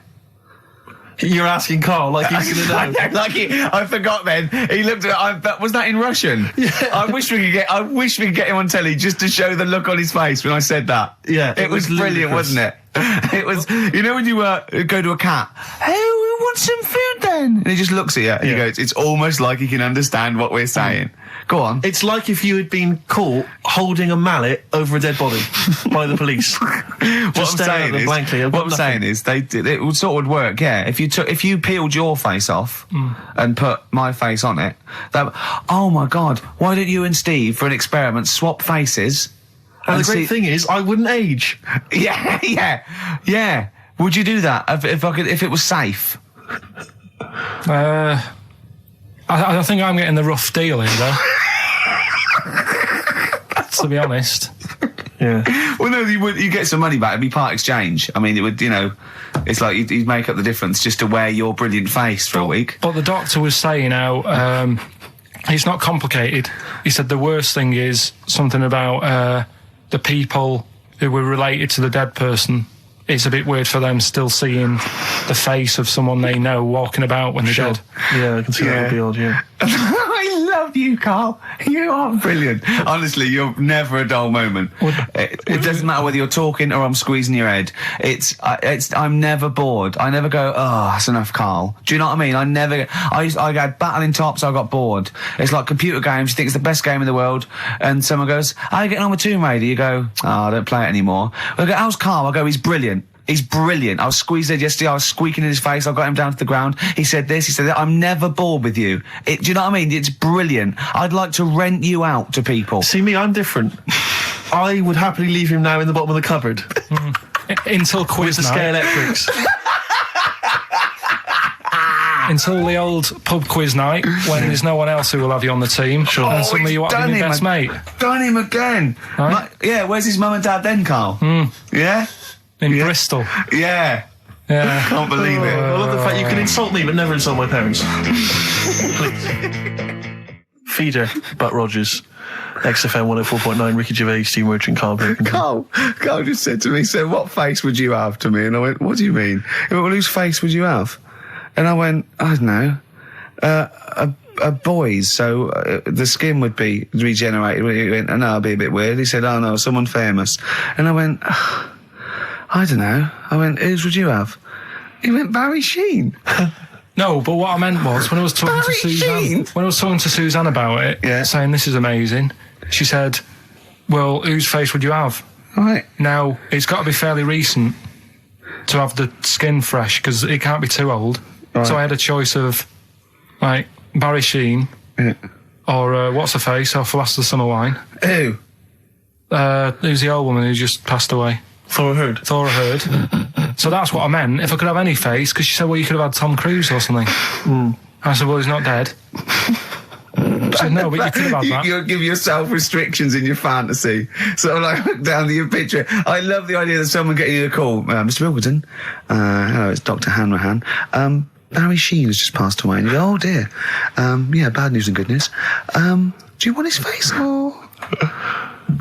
You're asking Karl like he's going to know. I forgot then. He looked at was that in Russian? Yeah. I wish we could get him on telly just to show the look on his face when I said that. Yeah. It was brilliant, wasn't it? It was, you know, when you go to a cat, hey, we want some food then? And he just looks at you and he goes, it's almost like he can understand what we're saying. Go on. It's like if you had been caught holding a mallet over a dead body by the police. What I'm saying is, it would sort of work, yeah. If you peeled your face off and put my face on it, oh my God, why don't you and Steve, for an experiment, swap faces? And the great thing is, I wouldn't age. Yeah. Would you do that if it was safe? I think I'm getting the rough deal here, though. To be honest. Yeah. Well, no, you get some money back. It'd be part exchange. I mean, it would, you know, it's like you'd make up the difference just to wear your brilliant face for a week. But the doctor was saying how it's not complicated. He said the worst thing is something about the people who were related to the dead person. It's a bit weird for them still seeing the face of someone they know walking about when they're dead. Yeah, I can see that would be odd, yeah. I love you, Karl. You are brilliant. Honestly, you're never a dull moment. It doesn't matter whether you're talking or I'm squeezing your head. I'm never bored. I never go, oh, that's enough, Karl. Do you know what I mean? I got battling tops, I got bored. It's like computer games. You think it's the best game in the world, and someone goes, how are you getting on with Tomb Raider? You go, oh, I don't play it anymore. I go, how's Karl? I go, he's brilliant. He's brilliant. I was squeezed in yesterday. I was squeaking in his face. I got him down to the ground. He said this. He said that. I'm never bored with you. Do you know what I mean? It's brilliant. I'd like to rent you out to people. See me, I'm different. I would happily leave him now in the bottom of the cupboard. Until quiz With the night. Scalextrics. Until the old pub quiz night, when there's no one else who will have you on the team. Sure. And suddenly you want to be your best mate. Done him again. Right. Yeah, where's his mum and dad then, Karl? Yeah? In Bristol. Yeah. Yeah. Can't believe it. I love the fact you can insult me, but never insult my parents. Please. Feeder, Butt Rogers. XFM 104.9, Ricky Gervais, Steve Merchant, Karl Pilkington. Karl just said to me, so what face would you have to me? And I went, what do you mean? He went, well, whose face would you have? And I went, I don't know, a boy's, so the skin would be regenerated. He went, oh, no, it'd be a bit weird. He said, oh no, someone famous. And I went, I don't know. I went, whose would you have? He went, Barry Sheen. No, but what I meant was, when I was talking to Suzanne about it, saying this is amazing, she said, well, whose face would you have? Right. Now, it's got to be fairly recent to have the skin fresh, because it can't be too old. Right. So I had a choice of, like, Barry Sheen, or what's her face off Last of the Summer Wine. Who? Who's the old woman who just passed away? Thora Hird. So that's what I meant. If I could have any face, because she said, well, you could have had Tom Cruise or something. I said, well, he's not dead. She said, no, but you could have had that. You'll give yourself restrictions in your fantasy. So like, look down to your picture. I love the idea that someone getting you a call. Mr. Pilkington. Hello, it's Dr. Hanrahan. Barry Sheen has just passed away. And you go, oh dear. Yeah, bad news and good news. Do you want his face? Or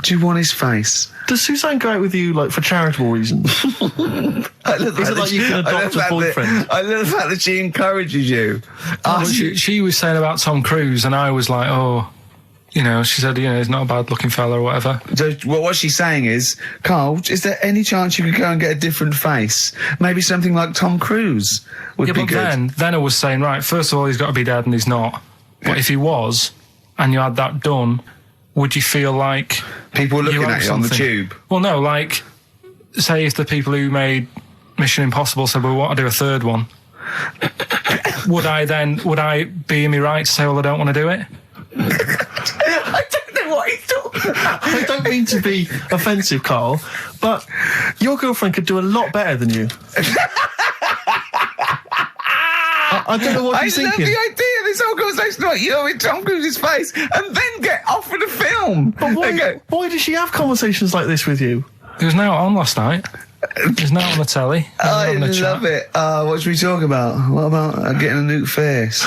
do you want his face? Does Suzanne go out with you, like, for charitable reasons? Is it like you can adopt a boyfriend? I love the fact that she encourages you. She was saying about Tom Cruise, and I was like, oh, you know, she said, you know, he's not a bad-looking fella or whatever. So what she's saying is, Karl, is there any chance you could go and get a different face? Maybe something like Tom Cruise would be good. But then I was saying, right, first of all, he's got to be dead, and he's not. But if he was, and you had that done, would you feel like people were looking at you on the tube? Well, no, like, say if the people who made Mission Impossible said, well, we want to do a third one, would I be in my right to say, well, I don't want to do it? I don't know what he's talking about. I don't mean to be offensive, Karl, but your girlfriend could do a lot better than you. I don't know what he's thinking. I love the idea of this whole conversation about you in Tom Cruise's face and then get offered a film. But why does she have conversations like this with you? It was now on last night. It was now on the telly. I love it. What should we talk about? What about getting a new face?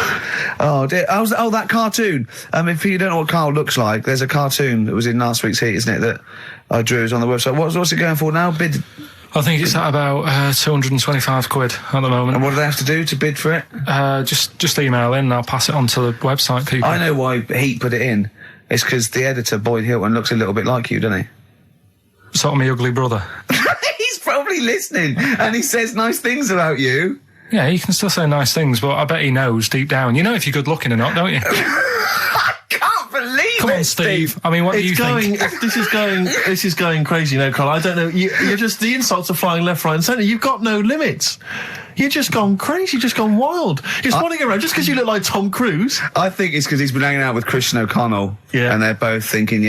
Oh, dear. Oh, that cartoon. If you don't know what Karl looks like, there's a cartoon that was in last week's Heat, isn't it, that I drew is on the website. What's it going for now? Bid? I think it's at about £225 at the moment. And what do they have to do to bid for it? Just email in and I'll pass it on to the website people. I know why Heat put it in. It's because the editor, Boyd Hilton, looks a little bit like you, doesn't he? Sort of my ugly brother. He's probably listening and he says nice things about you. Yeah, he can still say nice things, but I bet he knows deep down. You know if you're good looking or not, don't you? I can't believe Come on, Steve. I mean, what do you think? This is going crazy now, Karl. I don't know. You're just, the insults are flying left, right and centre. You've got no limits. You've just gone crazy. You've just gone wild. You're swanning around just because you look like Tom Cruise. I think it's because he's been hanging out with Christian O'Connell. Yeah. And they're both thinking,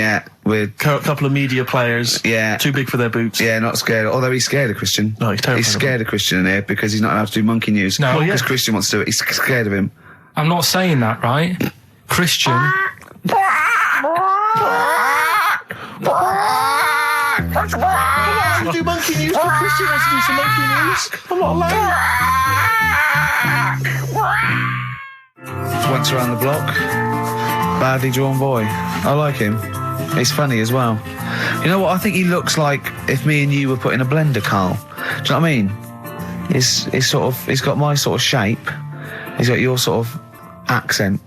we're... A couple of media players. Yeah. Too big for their boots. Yeah, not scared. Although he's scared of Christian. No, he's terrified. He's scared of Christian in here because he's not allowed to do monkey news. No. Because Christian wants to do it. He's scared of him. I'm not saying that, right? Christian... You do monkey news, but Christian wants to do some monkey news. I'm not allowed. Once around the block, badly drawn boy. I like him. He's funny as well. You know what? I think he looks like if me and you were put in a blender, Karl. Do you know what I mean? He's got my sort of shape. He's got your sort of accent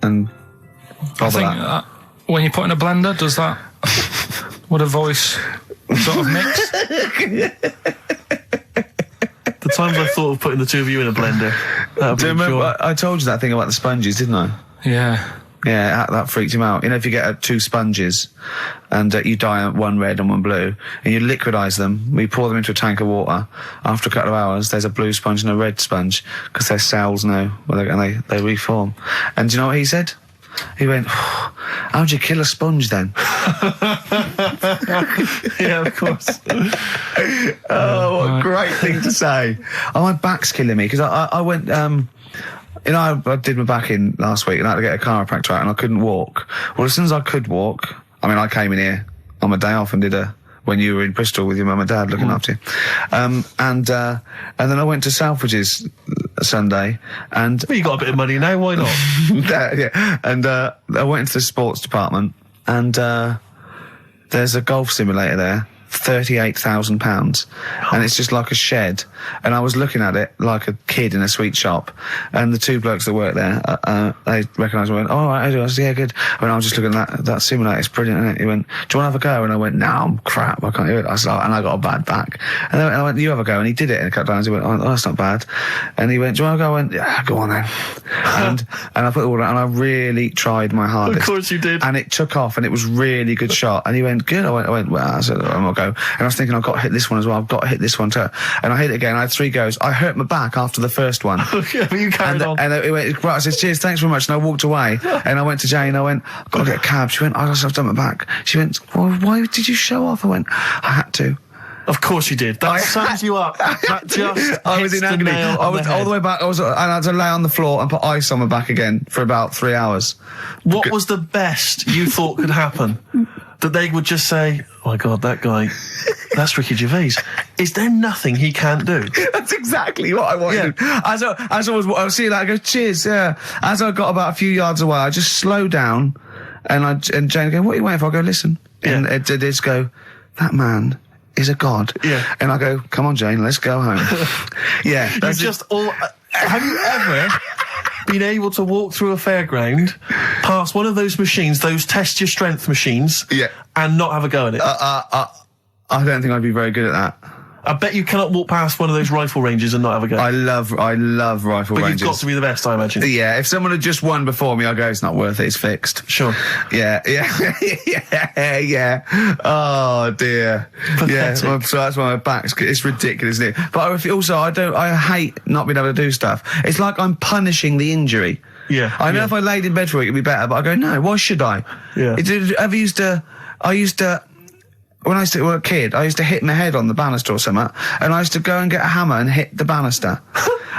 and. I think when you put in a blender, does that would a voice sort of mix? The times I thought of putting the two of you in a blender. Do you remember? I told you that thing about the sponges, didn't I? Yeah. Yeah, that freaked him out. You know, if you get 2 sponges and you dye one red and one blue, and you liquidise them, we pour them into a tank of water. After a couple of hours, there's a blue sponge and a red sponge because their cells know, and they reform. And do you know what he said? He went, how'd you kill a sponge then? Yeah, of course. Oh, what a great thing to say. Oh, my back's killing me because I went. You know, I did my back in last week and I had to get a chiropractor out and I couldn't walk. Well, as soon as I could walk, I mean, I came in here on my day off and did when you were in Bristol with your mum and dad looking after you. And then I went to Selfridges Sunday and... Well, you got a bit of money now, why not? Yeah. And I went into the sports department and there's a golf simulator there. £38,000 and it's just like a shed, and I was looking at it like a kid in a sweet shop, and the 2 blokes that work there they recognised me and went, oh, right, I do. I said, yeah, good. I was just looking at that simulator, it's brilliant, isn't it? He went, do you want to have a go? And I went, no, I'm crap, I can't do it. I said, and I got a bad back, and I went, you have a go, and he did it and cut down, and he went, oh, that's not bad, and he went, do you want to go? I went, yeah, go on then. and I put it all out and I really tried my hardest. Of course you did. And it took off and it was really good shot, and he went, good. I went, well, I said, I'm gonna go. And I was thinking, I've got to hit this one as well. I've got to hit this one too. And I hit it again. I had 3 goes. I hurt my back after the first one. Yeah, but you carried on. And it went, right, I said, cheers, thanks very much. And I walked away. And I went to Jane. I went, I've got to get a cab. She went, I've done my back. She went, well, why did you show off? I went, I had to. Of course you did. That sums you up. That just I was in agony. I was all the way back. And I had to lay on the floor and put ice on my back again for about 3 hours. What was the best you thought could happen? That they would just say, oh my God, that guy, that's Ricky Gervais. Is there nothing he can't do? That's exactly what I wanted. Yeah. As I was see that, I go, cheers, yeah. As I got about a few yards away, I just slowed down and Jane go, what are you waiting for? I go, listen. Yeah. And it just go, that man is a god. Yeah. And I go, come on, Jane, let's go home. Yeah. Have you ever been able to walk through a fairground past one of those machines, those test your strength machines, yeah, and not have a go at it? I don't think I'd be very good at that. I bet you cannot walk past one of those rifle ranges and not have a go. I love rifle but ranges. You've got to be the best, I imagine. Yeah, if someone had just won before me, I'd go, it's not worth it, it's fixed. Sure. Yeah. Oh, dear. Pathetic. Yeah, so that's why my back's, it's ridiculous, isn't it? But I hate not being able to do stuff. It's like I'm punishing the injury. Yeah. I know if I laid in bed for a week, it'd be better, but I go, no, why should I? Yeah. When I used to be a kid, I used to hit my head on the banister or something, and I used to go and get a hammer and hit the banister.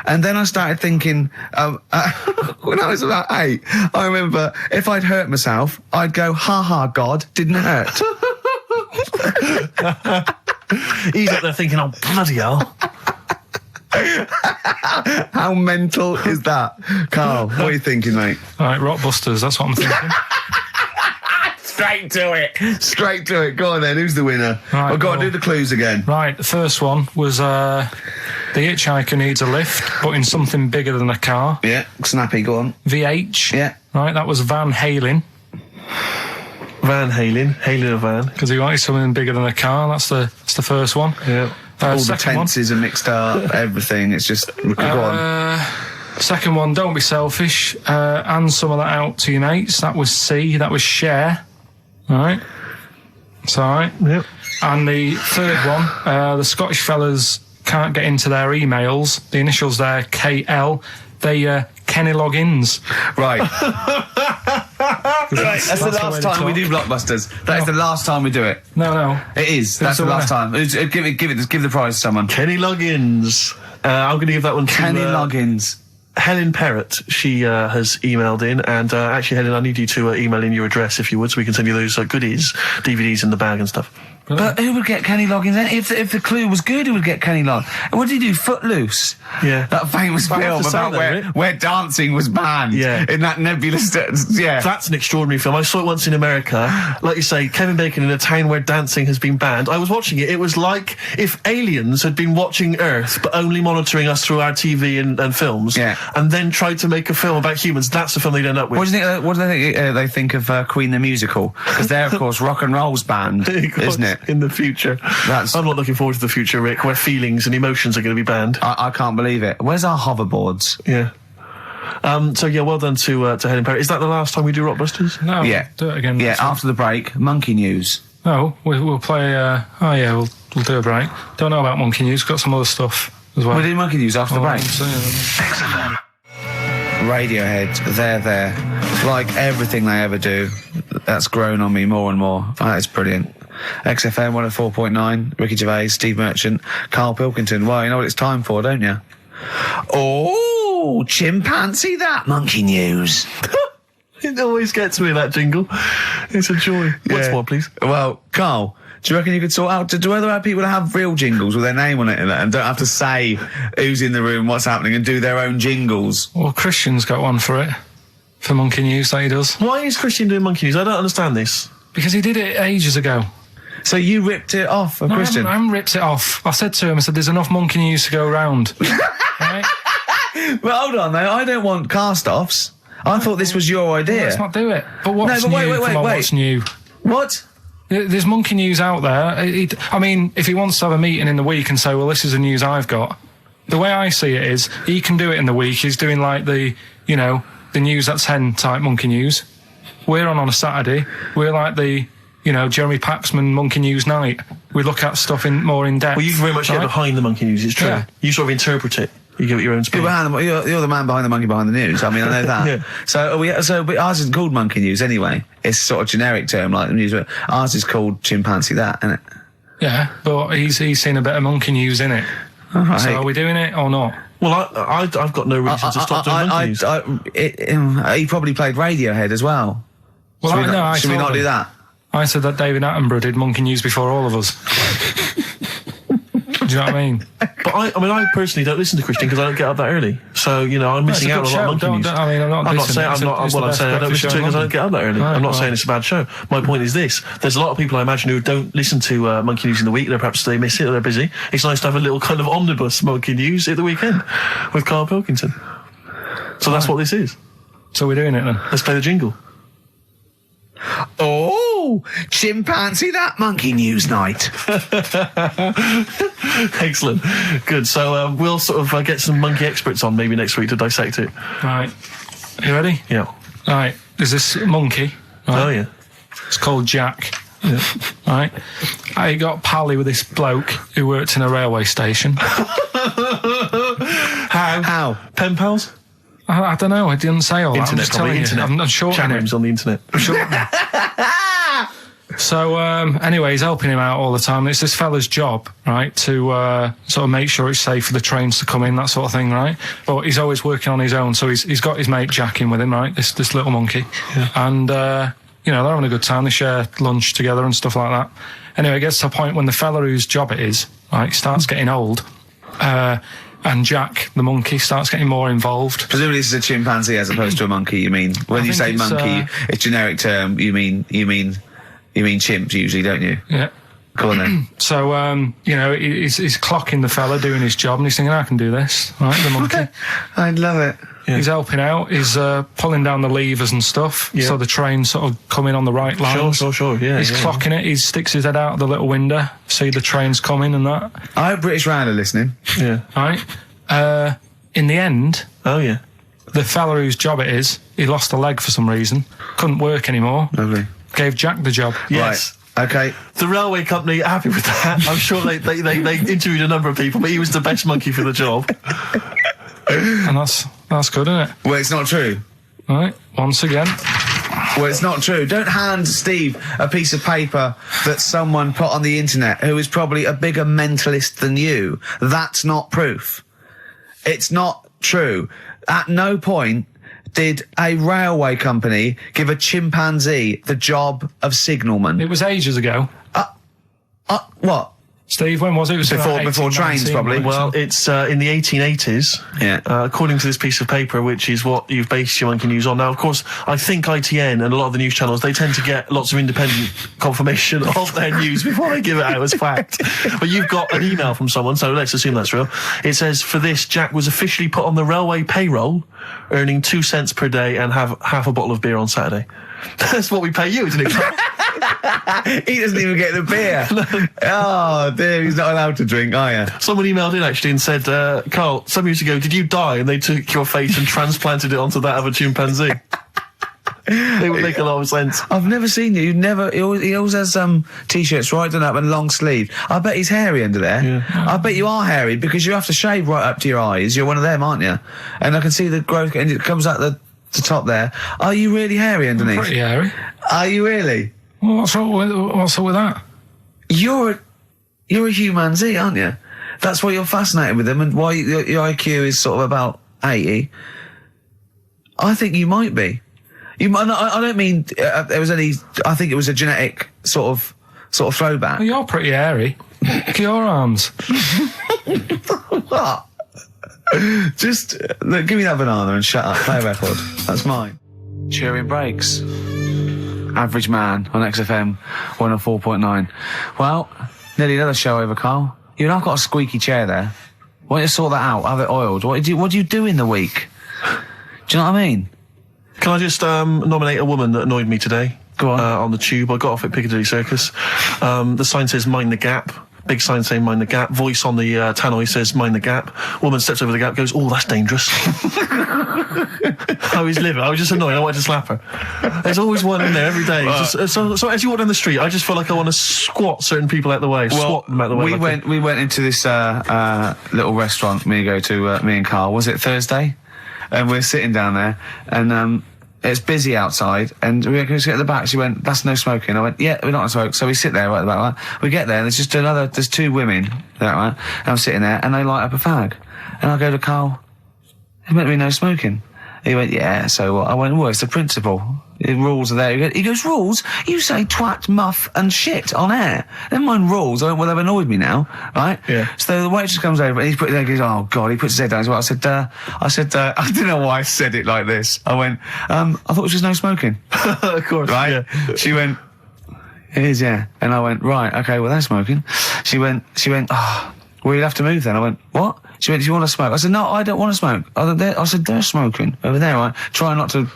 And then I started thinking, when I was about 8, I remember if I'd hurt myself, I'd go, ha ha, God, didn't hurt. He's up there thinking, oh, bloody hell. How mental is that? Carl, what are you thinking, mate? All right, Rockbusters, that's what I'm thinking. Straight to it. Go on then, who's the winner? Right, go on, do the clues again. Right, the first one was the hitchhiker needs a lift, but in something bigger than a car. Yeah, snappy, go on. VH. Yeah. Right, that was Van Halen. Hailing a van. Because he wanted something bigger than a car, that's the first one. Yeah. All the tenses are mixed up, everything, it's just, go on. Second one, don't be selfish, and some of that out to your mates. That was C, that was share. Alright. It's alright. Yep. And the third one, the Scottish fellas can't get into their emails. The initials there, KL. They, Kenny Loggins. Right. That's the last time we do Blockbusters. That is the last time we do it. No. It is. That's the last time. Give the prize to someone. Kenny Loggins. I'm going to give that one to Kenny Loggins. Helen Perrott. She has emailed in, and actually, Helen, I need you to email in your address if you would, so we can send you those goodies, DVDs in the bag and stuff. But who would get Kenny Loggins then? If the clue was good, who would get Kenny Loggins? And what did he do? Footloose? Yeah. That famous film about where dancing was banned. Yeah. In that nebulous... Yeah. That's an extraordinary film. I saw it once in America. Like you say, Kevin Bacon in a town where dancing has been banned. I was watching it. It was like if aliens had been watching Earth, but only monitoring us through our TV and films. Yeah. And then tried to make a film about humans. That's the film they'd end up with. What do they think of Queen the Musical? Because they're, of course, rock and roll's banned, isn't it? In the future. I'm not looking forward to the future, Rick, where feelings and emotions are going to be banned. I can't believe it. Where's our hoverboards? Yeah. So yeah, well done to Helen Perry. Is that the last time we do Rockbusters? No, Yeah. do it again. Yeah, next week. after the break, monkey news. No, we'll play. We'll do a break. Don't know about Monkey News. Got some other stuff as well. We're doing monkey news after the break. XFM. Radiohead, they're there. Like everything they ever do, that's grown on me more and more. That is brilliant. XFM 104.9, Ricky Gervais, Steve Merchant, Karl Pilkington. Well, you know what it's time for, don't you? Oh, chimpanzee that monkey news. It always gets me, that jingle. It's a joy. What's more, please? Well, Karl, do you reckon you could sort out, do other people have real jingles with their name on it and don't have to say who's in the room, what's happening, and do their own jingles? Well, Christian's got one for it. For Monkey News, that he does. Why is Christian doing Monkey News? I don't understand this. Because he did it ages ago. So you ripped it off of Christian? I haven't ripped it off. I said to him, there's enough Monkey News to go around. Right? But hold on, though. I don't want cast-offs. I thought this was your idea. Let's not do it. But what's No, but new? wait. What's new? What? There's Monkey News out there. I mean, if he wants to have a meeting in the week and say, well, this is the news I've got, the way I see it is, he can do it in the week. He's doing like the news at 10 type Monkey News. We're on a Saturday. We're like the, Jeremy Paxman Monkey News night. We look at stuff more in depth. Well, you very much get behind the Monkey News, it's true. Yeah. You sort of interpret it. You give it your own spin. You're the man behind the monkey behind the news. I mean, I know that. Yeah. But ours isn't called monkey news anyway. It's sort of generic term like the news. But ours is called chimpanzee that, isn't it? Yeah, but he's seen a bit of Monkey News in it. All right. So are we doing it or not? Well, I've got no reason to stop doing Monkey News. He probably played Radiohead as well. Well, Should we not do that? I said that David Attenborough did Monkey News before all of us. Do you know what I mean? But I personally don't listen to Christian because I don't get up that early. So, I'm missing out on a lot of Monkey News. I'm not saying I don't listen to it because I don't get up that early. I'm not saying it's a bad show. My point is this. There's a lot of people I imagine who don't listen to Monkey News in the week. Perhaps they miss it or they're busy. It's nice to have a little kind of omnibus Monkey News at the weekend with Karl Pilkington. So that's what this is. So we're doing it then. Let's play the jingle. Oh, chimpanzee that monkey news night. Excellent. Good. So we'll sort of get some monkey experts on maybe next week to dissect it. Right. You ready? Yeah. Right. There's this monkey. Right? Oh, yeah. It's called Jack. Yeah. Right. I got pally with this bloke who worked in a railway station. How? Pen pals? I don't know. I didn't say all that. I'm just telling you. Internet. I'm shortening Chat it. rooms on the internet. So, anyway, he's helping him out all the time. It's this fella's job, right, to sort of make sure it's safe for the trains to come in, that sort of thing, right? But he's always working on his own, so he's got his mate Jack in with him, right, this little monkey. Yeah. And, they're having a good time. They share lunch together and stuff like that. Anyway, it gets to a point when the fella whose job it is, right, starts getting old, and Jack, the monkey, starts getting more involved. Presumably this is a chimpanzee as opposed to a monkey, you mean? When you say monkey, it's generic term, you mean chimps usually, don't you? Yeah. Go on then. So, he's clocking the fella doing his job and he's thinking, I can do this, right, the monkey. I love it. Yeah. He's helping out, he's pulling down the levers and stuff, yeah. so the trains sort of come in on the right lines. Sure, yeah. He's clocking it, he sticks his head out of the little window, see the trains coming and that. I hope British Rail are listening. Yeah. Right? In the end, oh yeah, the fella whose job it is, he lost a leg for some reason, couldn't work anymore. Lovely. Gave Jack the job. Yes. Right. Okay. The railway company are happy with that. I'm sure they interviewed a number of people, but he was the best monkey for the job. And that's good, isn't it? Well, it's not true. Right, once again. Well, it's not true. Don't hand Steve a piece of paper that someone put on the internet who is probably a bigger mentalist than you. That's not proof. It's not true. At no point did a railway company give a chimpanzee the job of signalman. It was ages ago. What? Steve, when was it? It was before trains, probably. Well, it's in the 1880s, yeah. According to this piece of paper, which is what you've based your monkey news on. Now, of course, I think ITN and a lot of the news channels, they tend to get lots of independent confirmation of their news before they give it out as fact. But you've got an email from someone, so let's assume that's real. It says, for this, Jack was officially put on the railway payroll, earning 2 cents per day and have half a bottle of beer on Saturday. That's what we pay you, isn't it? He doesn't even get the beer. Oh, dear, he's not allowed to drink, are you? Someone emailed in actually and said, Carl, some years ago, did you die? And they took your face and transplanted it onto that of a chimpanzee. It would make a lot of sense. I've never seen you. He always has t-shirts right done up and long sleeve. I bet he's hairy under there. Yeah. I bet you are hairy because you have to shave right up to your eyes. You're one of them, aren't you? And I can see the growth, and it comes out the top there. Are you really hairy underneath? Pretty hairy. Are you really? Well, what's up with that? You're a humanzee, aren't you? That's why you're fascinated with them, and why your IQ is sort of about 80. I think you might be. You might. I don't mean there was any. I think it was a genetic sort of throwback. Well, you're pretty hairy. Look at your arms. What? Just look, give me that banana and shut up. Play a record. That's mine. Cheering breaks. Average Man on XFM 104.9. Well, nearly another show over, Carl. You know, I've got a squeaky chair there. Why don't you sort that out? Have it oiled. What do you do in the week? Do you know what I mean? Can I just nominate a woman that annoyed me today? Go on. On the tube. I got off at Piccadilly Circus. The sign says mind the gap. Big sign saying mind the gap. Voice on the tannoy says mind the gap. Woman steps over the gap, goes, oh, that's dangerous. I was livid. I was just annoyed. I wanted to slap her. There's always one in there every day. So as you walk down the street, I just feel like I want to squat certain people out the way. Swat them out the way. We went into this little restaurant me and Karl. Was it Thursday? And we're sitting down there, and it's busy outside, and we go to get at the back. She went, that's no smoking. I went, yeah, we're not going to smoke. So we sit there right at the back. Right? We get there, and there's two women there, right? And I'm sitting there, and they light up a fag. And I go to Karl, there's meant to be no smoking. He went, yeah, so what? I went, well, it's the principle. The rules are there. He goes, rules? You say twat, muff, and shit on air. Never mind rules. I went, well, they've annoyed me now, right? Yeah. So the waitress comes over, and he goes, oh, God, he puts his head down as well. I said, I don't know why I said it like this. I went, I thought it was just no smoking. Of course. Right? Yeah. She went, it is, yeah. And I went, right, okay, well, they're smoking. She went, oh, well, you'll have to move then. I went, what? She went, do you want to smoke? I said, no, I don't want to smoke. I said, they're smoking over there, right? Try not to...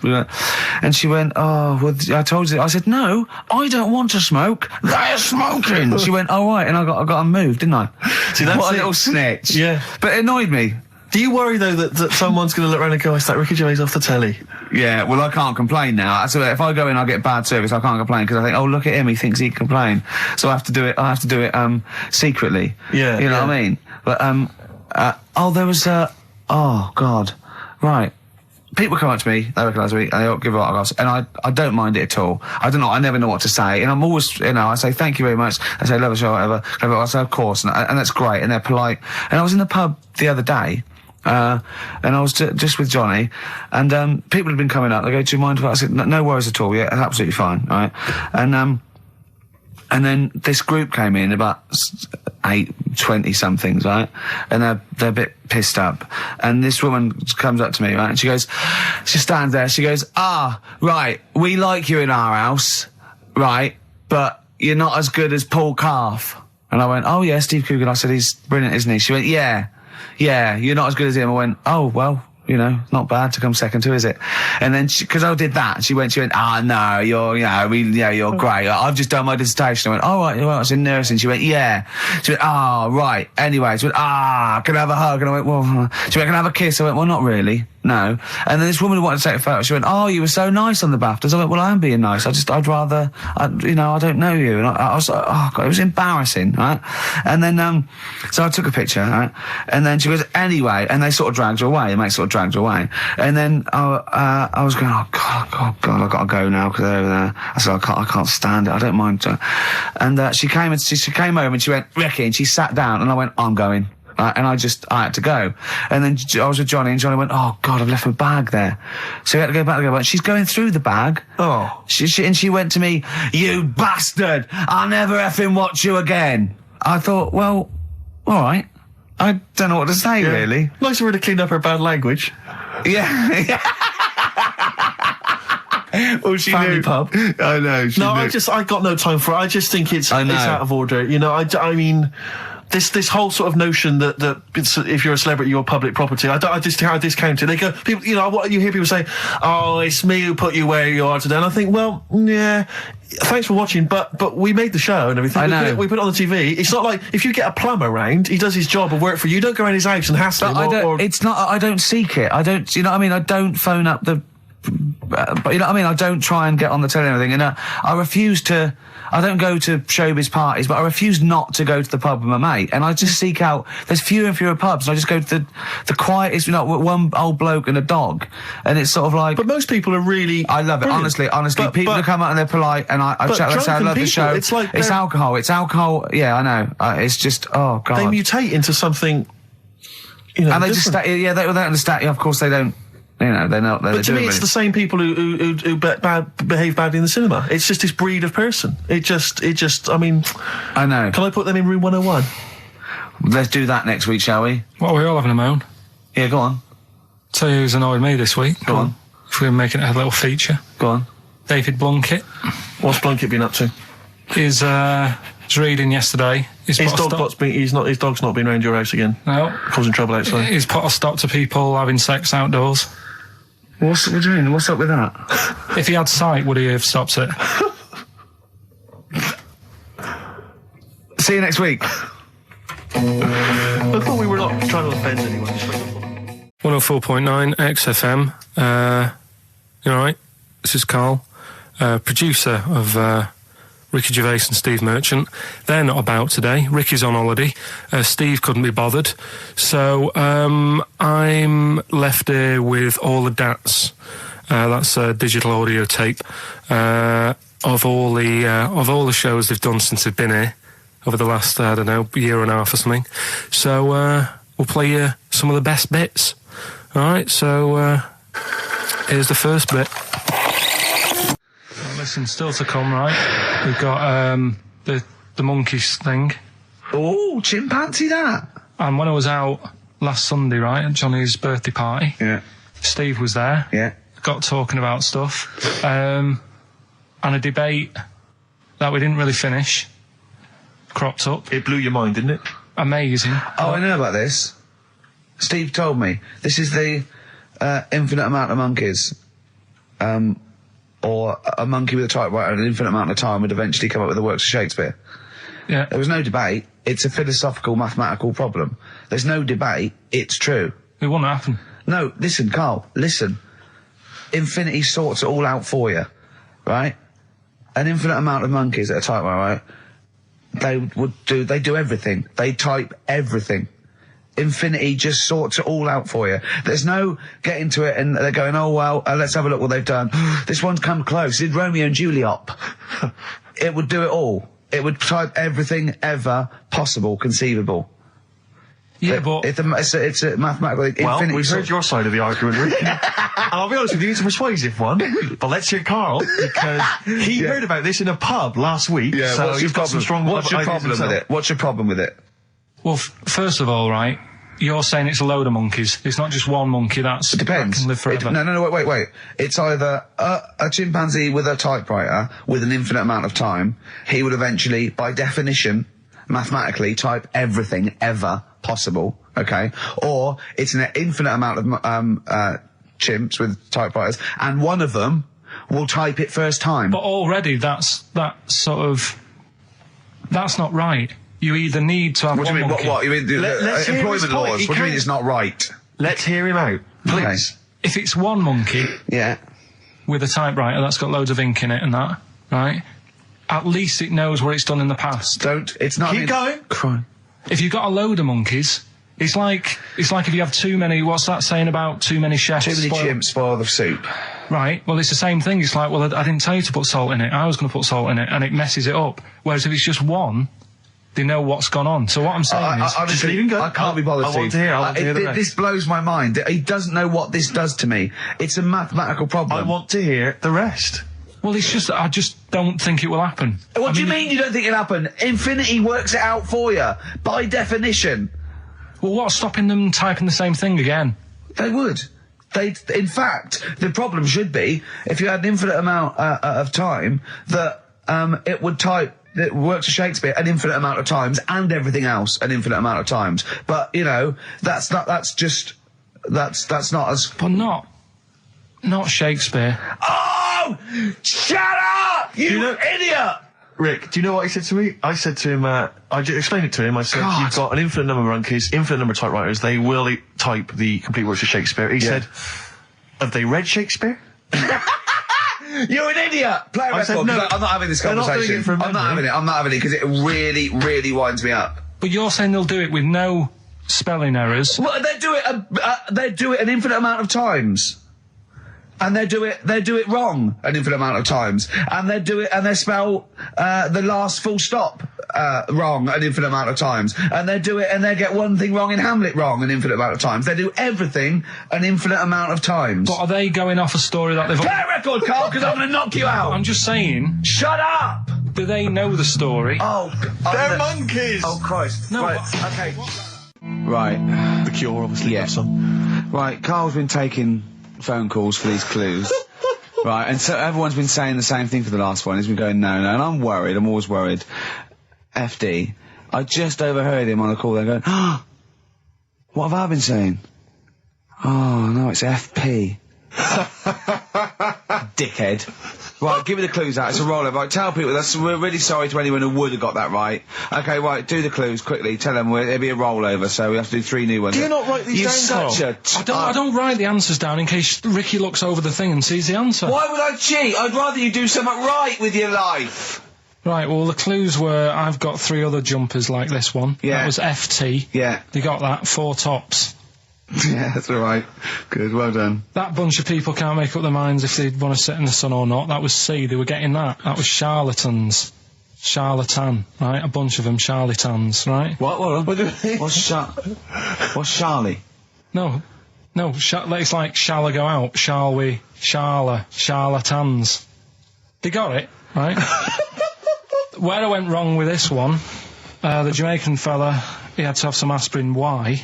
And she went, oh, well, I told you. I said, no, I don't want to smoke. They're smoking. She went, oh, right. And I got to move, didn't I? See, that's what a little snitch. Yeah. But it annoyed me. Do you worry, though, that someone's going to look around and go, it's like Ricky Gervais off the telly? Yeah, well, I can't complain now. So if I go in, I get bad service. I can't complain because I think, oh, look at him. He thinks he can complain. So I have to do it secretly. Yeah. You know what I mean? But, there was oh, God. Right. People come up to me, they recognise me, and they give autographs, and I don't mind it at all. I don't know, I never know what to say, and I'm always, I say, thank you very much, I say, love the show, whatever, I say, of course, and that's great, and they're polite. And I was in the pub the other day, and I was just with Johnny, and people had been coming up, they go, do you mind if I said, no worries at all, yeah, absolutely fine, right? And then this group came in, about 20-somethings, right? And they're a bit pissed up. And this woman comes up to me, right? And she stands there, she goes, right, we like you in our house, right? But you're not as good as Paul Calf. And I went, oh yeah, Steve Coogan. I said, he's brilliant, isn't he? She went, yeah, you're not as good as him. I went, oh, well, not bad to come second to, is it? And then, because I did that, she went, no, you're great. I've just done my dissertation. I went, oh, right, I was in nursing. She went, yeah. She went, right. Anyway, she went, can I have a hug? And I went, well, she went, can I have a kiss? I went, well, not really. No. And then this woman who wanted to take a photo, she went, oh, you were so nice on the BAFTAs. I went, well, I am being nice. I'd rather, I don't know you. And I was like, oh, God, it was embarrassing, right? And then, so I took a picture, right? And then she goes, anyway, and they sort of dragged her away. The mate sort of dragged her away. And then I was going, oh, God, I've got to go now because they're over there. I said, I can't stand it. I don't mind. And she came over and she went, Ricky, and she sat down and I went, I'm going. And I had to go. And then I was with Johnny, and Johnny went, oh, God, I've left my bag there. So we had to go back. And she's going through the bag. Oh. She went to me, you bastard! I'll never effing watch you again. I thought, well, all right. I don't know what to say, really. Nice of her to clean up her bad language. Yeah. Well, she Family knew. pub. I know. I got no time for it. I just think it's out of order. I mean... This whole sort of notion that if you're a celebrity, you're public property. I discount it. They go, people, what you hear people say, oh, it's me who put you where you are today. And I think, well, yeah, thanks for watching, but we made the show and everything. I know. We put it on the TV. It's not like if you get a plumber round, he does his job and work for you. You don't go around his house and hassle him. I don't seek it. I don't, you know what I mean? I don't phone up the, but you know what I mean? I don't try and get on the telly and everything. And I refuse to, I don't go to showbiz parties, but I refuse not to go to the pub with my mate. And I just seek out, there's fewer and fewer pubs. And I just go to the quietest, one old bloke and a dog. And it's sort of like. But most people are really. I love it, brilliant. honestly. People who come out and they're polite and I chat, I say I love the show. It's like. It's alcohol. Yeah, I know. It's just, oh God. They mutate into something, and they different. just, they don't understand. Of course they don't. They're not. But to me, it's the same people who behave badly in the cinema. It's just this breed of person. It just. I mean, I know. Can I put them in room 101? Let's do that next week, shall we? Well, we're all having a moan. Yeah, go on. Tell you who's annoyed me this week. Go on. If we're making it a little feature. Go on. David Blunkett. What's Blunkett been up to? He's reading yesterday. His dog's not been around your house again. No. Causing trouble outside. He's put a stop to people having sex outdoors. What's up with that? If he had sight, would he have stopped it? See you next week. I thought we were not trying to offend anyone. 104.9 XFM. You alright? This is Karl, producer of Ricky Gervais and Steve Merchant. They're not about today. Ricky's on holiday. Steve couldn't be bothered. So I'm left here with all the DATs. That's a digital audio tape of all the shows they've done since they've been here over the last, I don't know, year and a half or something. So we'll play you some of the best bits. Alright, so here's the first bit. Listen, still to come, right? We've got the monkeys thing. Oh, chimpanzee that. And when I was out last Sunday, right, at Johnny's birthday party, yeah, Steve was there. Yeah. Got talking about stuff. And a debate that we didn't really finish cropped up. It blew your mind, didn't it? Amazing. Oh, I know about this. Steve told me. This is the infinite amount of monkeys. Or a monkey with a typewriter and an infinite amount of time would eventually come up with the works of Shakespeare. Yeah. There was no debate. It's a philosophical, mathematical problem. There's no debate. It's true. It wouldn't happen. No, listen, Karl, listen. Infinity sorts it all out for you, right? An infinite amount of monkeys at a typewriter, right? They do everything. They type everything. Infinity just sorts it all out for you. There's no getting to it and they're going, oh, well, let's have a look what they've done. This one's come close. Did Romeo and Juliet. It would do it all. It would type everything ever possible, conceivable. Yeah, but it's a mathematical infinity. Well, we've heard your side of the argument, Rick. And I'll be honest with you, it's a persuasive one. But let's hear Karl, because he heard about this in a pub last week. Yeah, so he's got some strong What's your ideas problem with it? What's your problem with it? well, first of all, right, you're saying it's a load of monkeys. It's not just one monkey. It depends. That can live forever. No, wait. It's either a chimpanzee with a typewriter with an infinite amount of time. He would eventually, by definition, mathematically, type everything ever possible. Okay, or it's an infinite amount of chimps with typewriters, and one of them will type it first time. But already, that's not right. You either need to have What do you mean? monkey. What? You mean Let's hear his employment point. laws? What do you mean it's not right? Let's hear him out, please. If it's one monkey Yeah. with a typewriter that's got loads of ink in it and that, right? At least it knows what it's done in the past. It's not. Keep going. Crime. If you've got a load of monkeys, it's like if you have too many. What's that saying about too many chefs? Too many chimps spoil the soup. Right. Well, it's the same thing. It's like, well, I didn't tell you to put salt in it. I was going to put salt in it, and it messes it up. Whereas if it's just one, they know what's gone on. So what I'm saying is, honestly, leave him go. I can't be bothered. I want to hear. I want to hear the rest. This blows my mind. He doesn't know what this does to me. It's a mathematical problem. I want to hear the rest. well, it's just I just don't think it will happen. What do you mean you don't think it'll happen? Infinity works it out for you by definition. Well, what's stopping them typing the same thing again? They would. In fact, the problem should be if you had an infinite amount of time that it would type the works of Shakespeare an infinite amount of times and everything else an infinite amount of times. But, you know, that's not as... But not Shakespeare. Oh! Shut up! You idiot! Rick, do you know what he said to me? I said to him, I explained it to him. I said, God. you've got an infinite number of monkeys, infinite number of typewriters. They will type the complete works of Shakespeare. He said, have they read Shakespeare? You're an idiot! Play a I record, said, no, 'cause I'm not having this they're not doing conversation. it from I'm not having it, because it really, really winds me up. But you're saying they'll do it with no spelling errors. Well, they do it an infinite amount of times. And they do it wrong an infinite amount of times. And they spell the last full stop wrong an infinite amount of times. And they do it and they get one thing wrong in Hamlet wrong an infinite amount of times. They do everything an infinite amount of times. But are they going off a story that they've... Play a record, Carl, because I'm going to knock you out. I'm just saying, Shut up! do they know the story? Oh, They're monkeys! Oh, Christ. No, Right, but- okay. Right. The Cure, obviously, Yeah. that song. Right, Carl's been taking phone calls for these clues. Right, and so everyone's been saying the same thing for the last one. He's been going, no, and I'm worried, I'm always worried. FD. I just overheard him on the call there going, what have I been saying? Oh, no, it's FP. Dickhead. Right, give me the clues out. It's a rollover. Right, tell people, we're really sorry to anyone who would have got that right. Okay, right, do the clues quickly. Tell them it'll be a rollover, so we have to do 3 new ones. Do you not write these You're down, such Carl? I don't write the answers down in case Ricky looks over the thing and sees the answer. Why would I cheat? I'd rather you do something right with your life. Right, well, the clues were I've got 3 other jumpers like this one. Yeah. That was FT. Yeah. They got that, 4 tops. Yeah, that's all right. Good, well done. That bunch of people can't make up their minds if they want to sit in the sun or not. That was C, they were getting that. That was charlatans. Charlatan, right? A bunch of them, charlatans, right? What do you mean? What's Charlie? No, it's like, shall I go out? Shall we? Charlatans. They got it, right? Where I went wrong with this one, the Jamaican fella, he had to have some aspirin. Why?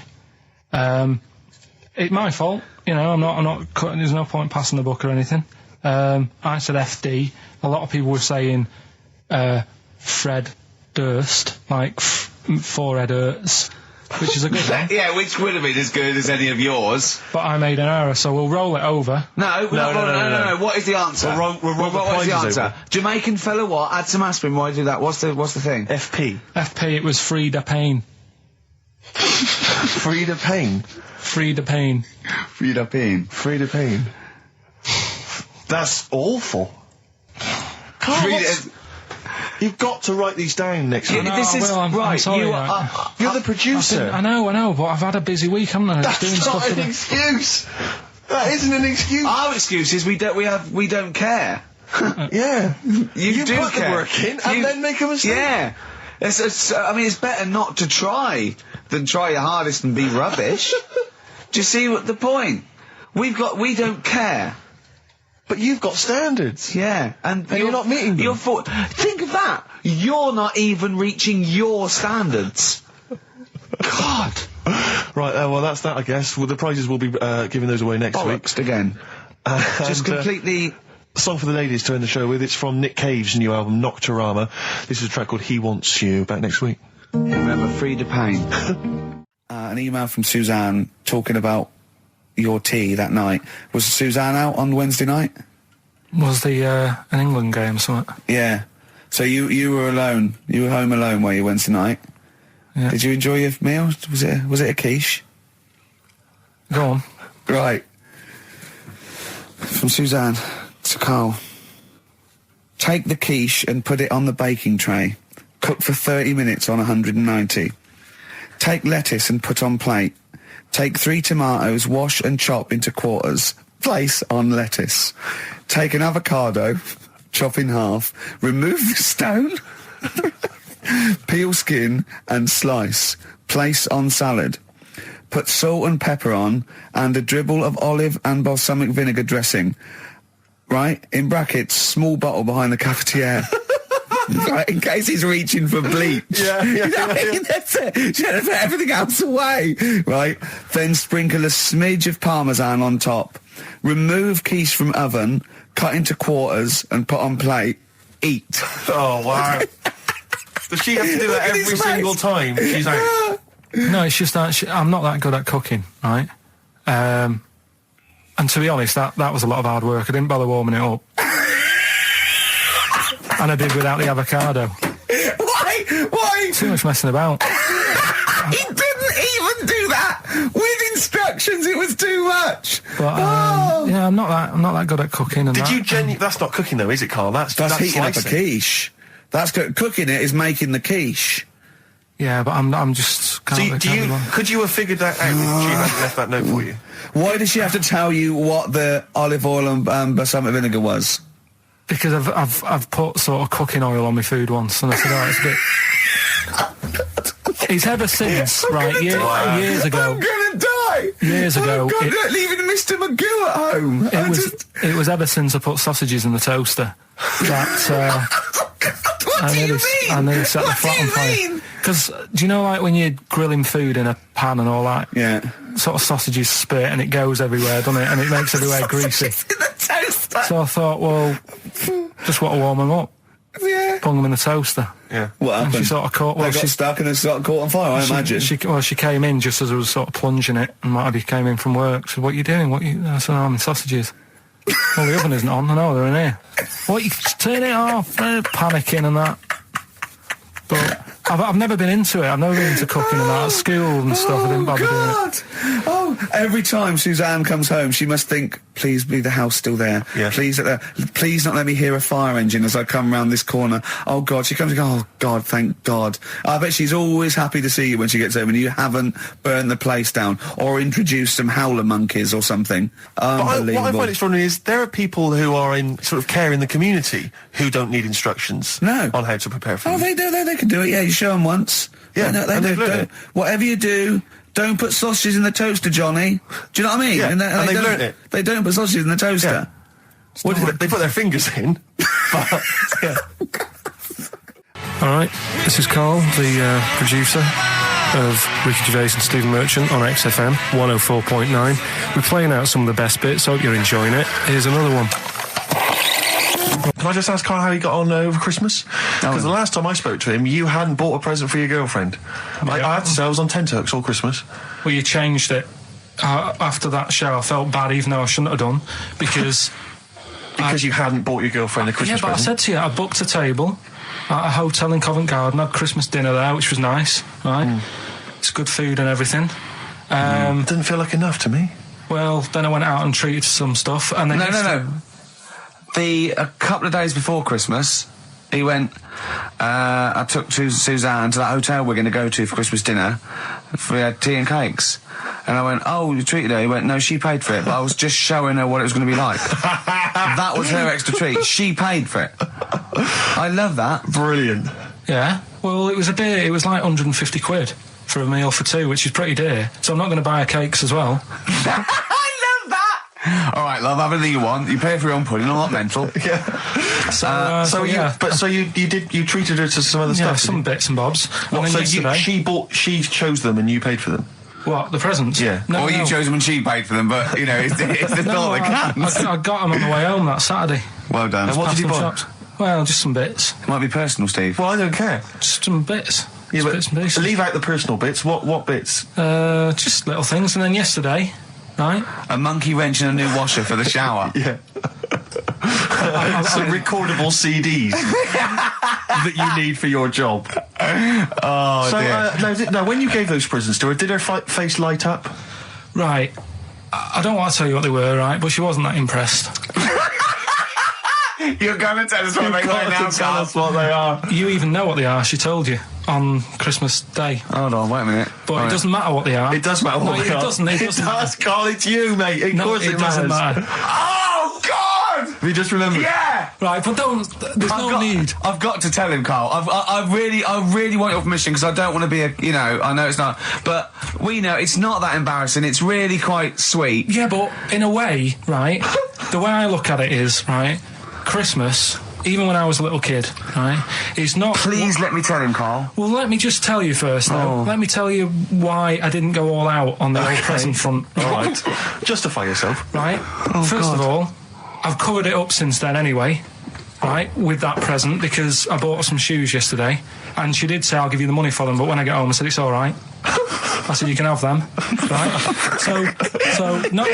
It's my fault, you know, I'm not cutting, there's no point passing the book or anything. I said FD. A lot of people were saying, Fred Durst, like, forehead hurts, which is a good one. Yeah, which would have been as good as any of yours. But I made an error, so we'll roll it over. No. What is the answer? We'll roll the what is the prizes answer? over. Jamaican fella what? Add some aspirin, why do that? What's the thing? FP. FP, it was Frida Payne. Frida Payne. Frida Payne. Frida Payne. Frida Payne. That's awful. Carl, you've got to write these down next week. No, This is I'm right. sorry, You right. are. You're the producer. I know, but I've had a busy week, haven't I? Just doing That's stuff not for an the... excuse. That isn't an excuse. Our excuse is we don't care. Yeah. You do put care. the work in and then make a mistake. Yeah. I mean, it's better not to try than try your hardest and be rubbish. Do you see what the point? We don't care. But you've got standards. Yeah, and you're not meeting them. Think of that. You're not even reaching your standards. God. Right, well, that's that, I guess. Well, the prizes will be giving those away next week. Bollocks again. Just completely... Song for the ladies to end the show with. It's from Nick Cave's new album, Nocturama. This is a track called He Wants You. Back next week. Remember, Frida Payne. An email from Suzanne talking about your tea that night. Was Suzanne out on Wednesday night? Was the, an England game or something? Yeah. So you were alone. You were home alone, were you, Wednesday night? Yeah. Did you enjoy your meal? Was it a quiche? Go on. Right. From Suzanne to Karl. Take the quiche and put it on the baking tray. Cook for 30 minutes on 190. Take lettuce and put on plate. Take 3 tomatoes, wash and chop into quarters. Place on lettuce. Take an avocado, chop in half. Remove the stone. Peel skin and slice. Place on salad. Put salt and pepper on and a dribble of olive and balsamic vinegar dressing. Right? In brackets, small bottle behind the cafetiere. Right, in case he's reaching for bleach. Yeah. That's it. Should have put everything else away. Right? Then sprinkle a smidge of parmesan on top. Remove quiche from oven, cut into quarters and put on plate. Eat. Oh, wow. Does she have to do that every single time she's out? No, it's just that I'm not that good at cooking, right? And to be honest, that was a lot of hard work. I didn't bother warming it up. And I did without the avocado. Why? Too much messing about. He didn't even do that with instructions. It was too much. But yeah, I'm not that good at cooking. And Did you That's not cooking though, is it, Carl? That's heating up a slicing. quiche. That's cooking it is making the quiche. Yeah, but I'm just. Could you have figured that out if she hadn't left that note for you? Why did she have to tell you what the olive oil and balsamic vinegar was? Because I've put sort of cooking oil on my food once, and I said, oh, it's a bit. It's ever since, years ago. I'm gonna die. Years ago, leaving Mr. Magoo at home. It was ever since I put sausages in the toaster that. What do you mean? I nearly set the flat on fire. Because do you know, like when you're grilling food in a pan and all that? Yeah. Sort of sausages spit and it goes everywhere, doesn't it? And it makes everywhere greasy. In the toaster. So I thought, well, just want to warm them up. Yeah. Bung them in the toaster. Yeah. What And happened? she sort of caught. They got stuck and they sort of caught on fire. I imagine. She came in just as I was sort of plunging it, and Marty came in from work. She said, "What are you doing? I said, I'm in sausages." Well, the oven isn't on. I know they're in here. What? You turn it off? They're panicking and that. But I've never been into it. I've never been into cooking and that at school and stuff. I didn't bother doing it. Oh, every time Suzanne comes home, she must think, please be the house still there. Yeah. Please not let me hear a fire engine as I come round this corner. Oh, God. She comes and goes, oh, God, thank God. I bet she's always happy to see you when she gets home and you haven't burned the place down or introduced some howler monkeys or something. Unbelievable. What I find extraordinary is there are people who are in sort of care in the community who don't need instructions on how to prepare food. Oh, they do. They can do it. Yeah, you show them once. Yeah, they and do. they've learned it. Whatever you do, don't put sausages in the toaster, Johnny. Do you know what I mean? Yeah, and they've don't- learnt it. They don't put sausages in the toaster. Yeah. They put their fingers in. But, yeah. All right, this is Karl, the producer of Ricky Gervais and Steve Merchant on XFM 104.9. We're playing out some of the best bits. Hope you're enjoying it. Here's another one. Can I just ask Carl how he got on over Christmas? Because the last time I spoke to him, you hadn't bought a present for your girlfriend. I had to say I was on tenterhooks all Christmas. Well, you changed it. After that show, I felt bad, even though I shouldn't have done, because... Because you hadn't bought your girlfriend a Christmas Yeah, but present. I said to you, I booked a table at a hotel in Covent Garden, had Christmas dinner there, which was nice, right? It's good food and everything. Didn't feel like enough to me. Well, then I went out and treated some stuff, and then... No. A couple of days before Christmas, he went, I took Suzanne to that hotel we're going to go to for Christmas dinner. We had tea and cakes. And I went, oh, you treated her? He went, no, she paid for it, but I was just showing her what it was going to be like. That was her extra treat. She paid for it. I love that. Brilliant. Yeah. Well, it was like 150 quid for a meal for two, which is pretty dear. So I'm not going to buy her cakes as well. All right, love, have anything you want. You pay for your own pudding, I'm not mental. Yeah. So you treated her to some other Yeah, stuff. some bits and bobs. What, And so yesterday, she chose them and you paid for them. What, the presents? Yeah. Or you chose them and she paid for them, but, you know, it's the thought that counts. I got them on the way home that Saturday. Well done. And what did you buy? Shops. Well, just some bits. It might be personal, Steve. Well, I don't care. Just some bits. Yeah, Just but bits and pieces. leave out the personal bits. What bits? Just little things. And then yesterday, right? A monkey wrench and a new washer for the shower. Yeah. Some recordable CDs that you need for your job. Oh, So, dear. now, when you gave those presents to her, did her face light up? Right. I don't want to tell you what they were, right? But she wasn't that impressed. You're going to tell us what they are now, Karl. what they are. You even know what they are, she told you, on Christmas Day. Hold on, wait a minute. But it doesn't matter what they are. It does matter what No, they are. it doesn't. It doesn't. does, Carl. It's you, mate. Of course it doesn't matters. matter. Oh, God! Have you just remembered? Yeah! Right, but there's no need. I've got to tell him, Karl. I really want your permission because I don't want to be I know it's not, but we know it's not that embarrassing. It's really quite sweet. Yeah, but in a way, right, the way I look at it is, right, Christmas, even when I was a little kid, right, is not... Please let me tell him, Karl. Well, let me just tell you first, though. Oh. Let me tell you why I didn't go all out on the old present front. All right. Justify yourself. Right? First of all, I've covered it up since then anyway. right, with that present because I bought her some shoes yesterday, and she did say I'll give you the money for them, but when I get home I said it's all right. I said you can have them, right? So not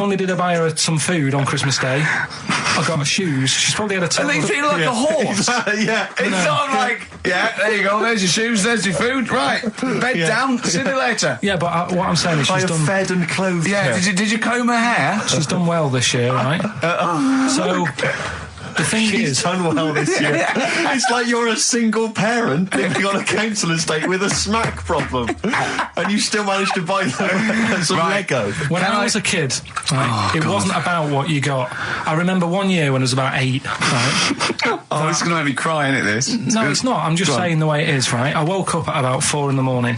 only did I buy her some food on Christmas Day, I got her shoes. She's probably had a And they feel like a horse. Yeah. It's sort of like, yeah, there you go, there's your shoes, there's your food, right, bed down, see you later. Yeah, but what I'm saying is I she's have done. fed and clothed Yeah, her. did you comb her hair? She's done well this year, right? So the thing She's is, done well this year. It's like you're a single parent living on a council estate with a smack problem, and you still managed to buy them some Lego. when I was a kid, right, it wasn't about what you got. I remember one year when I was about 8, right? Oh, it's going to make me cry, isn't it, this? No, it's not. I'm just saying the way it is, right? I woke up at about 4 in the morning.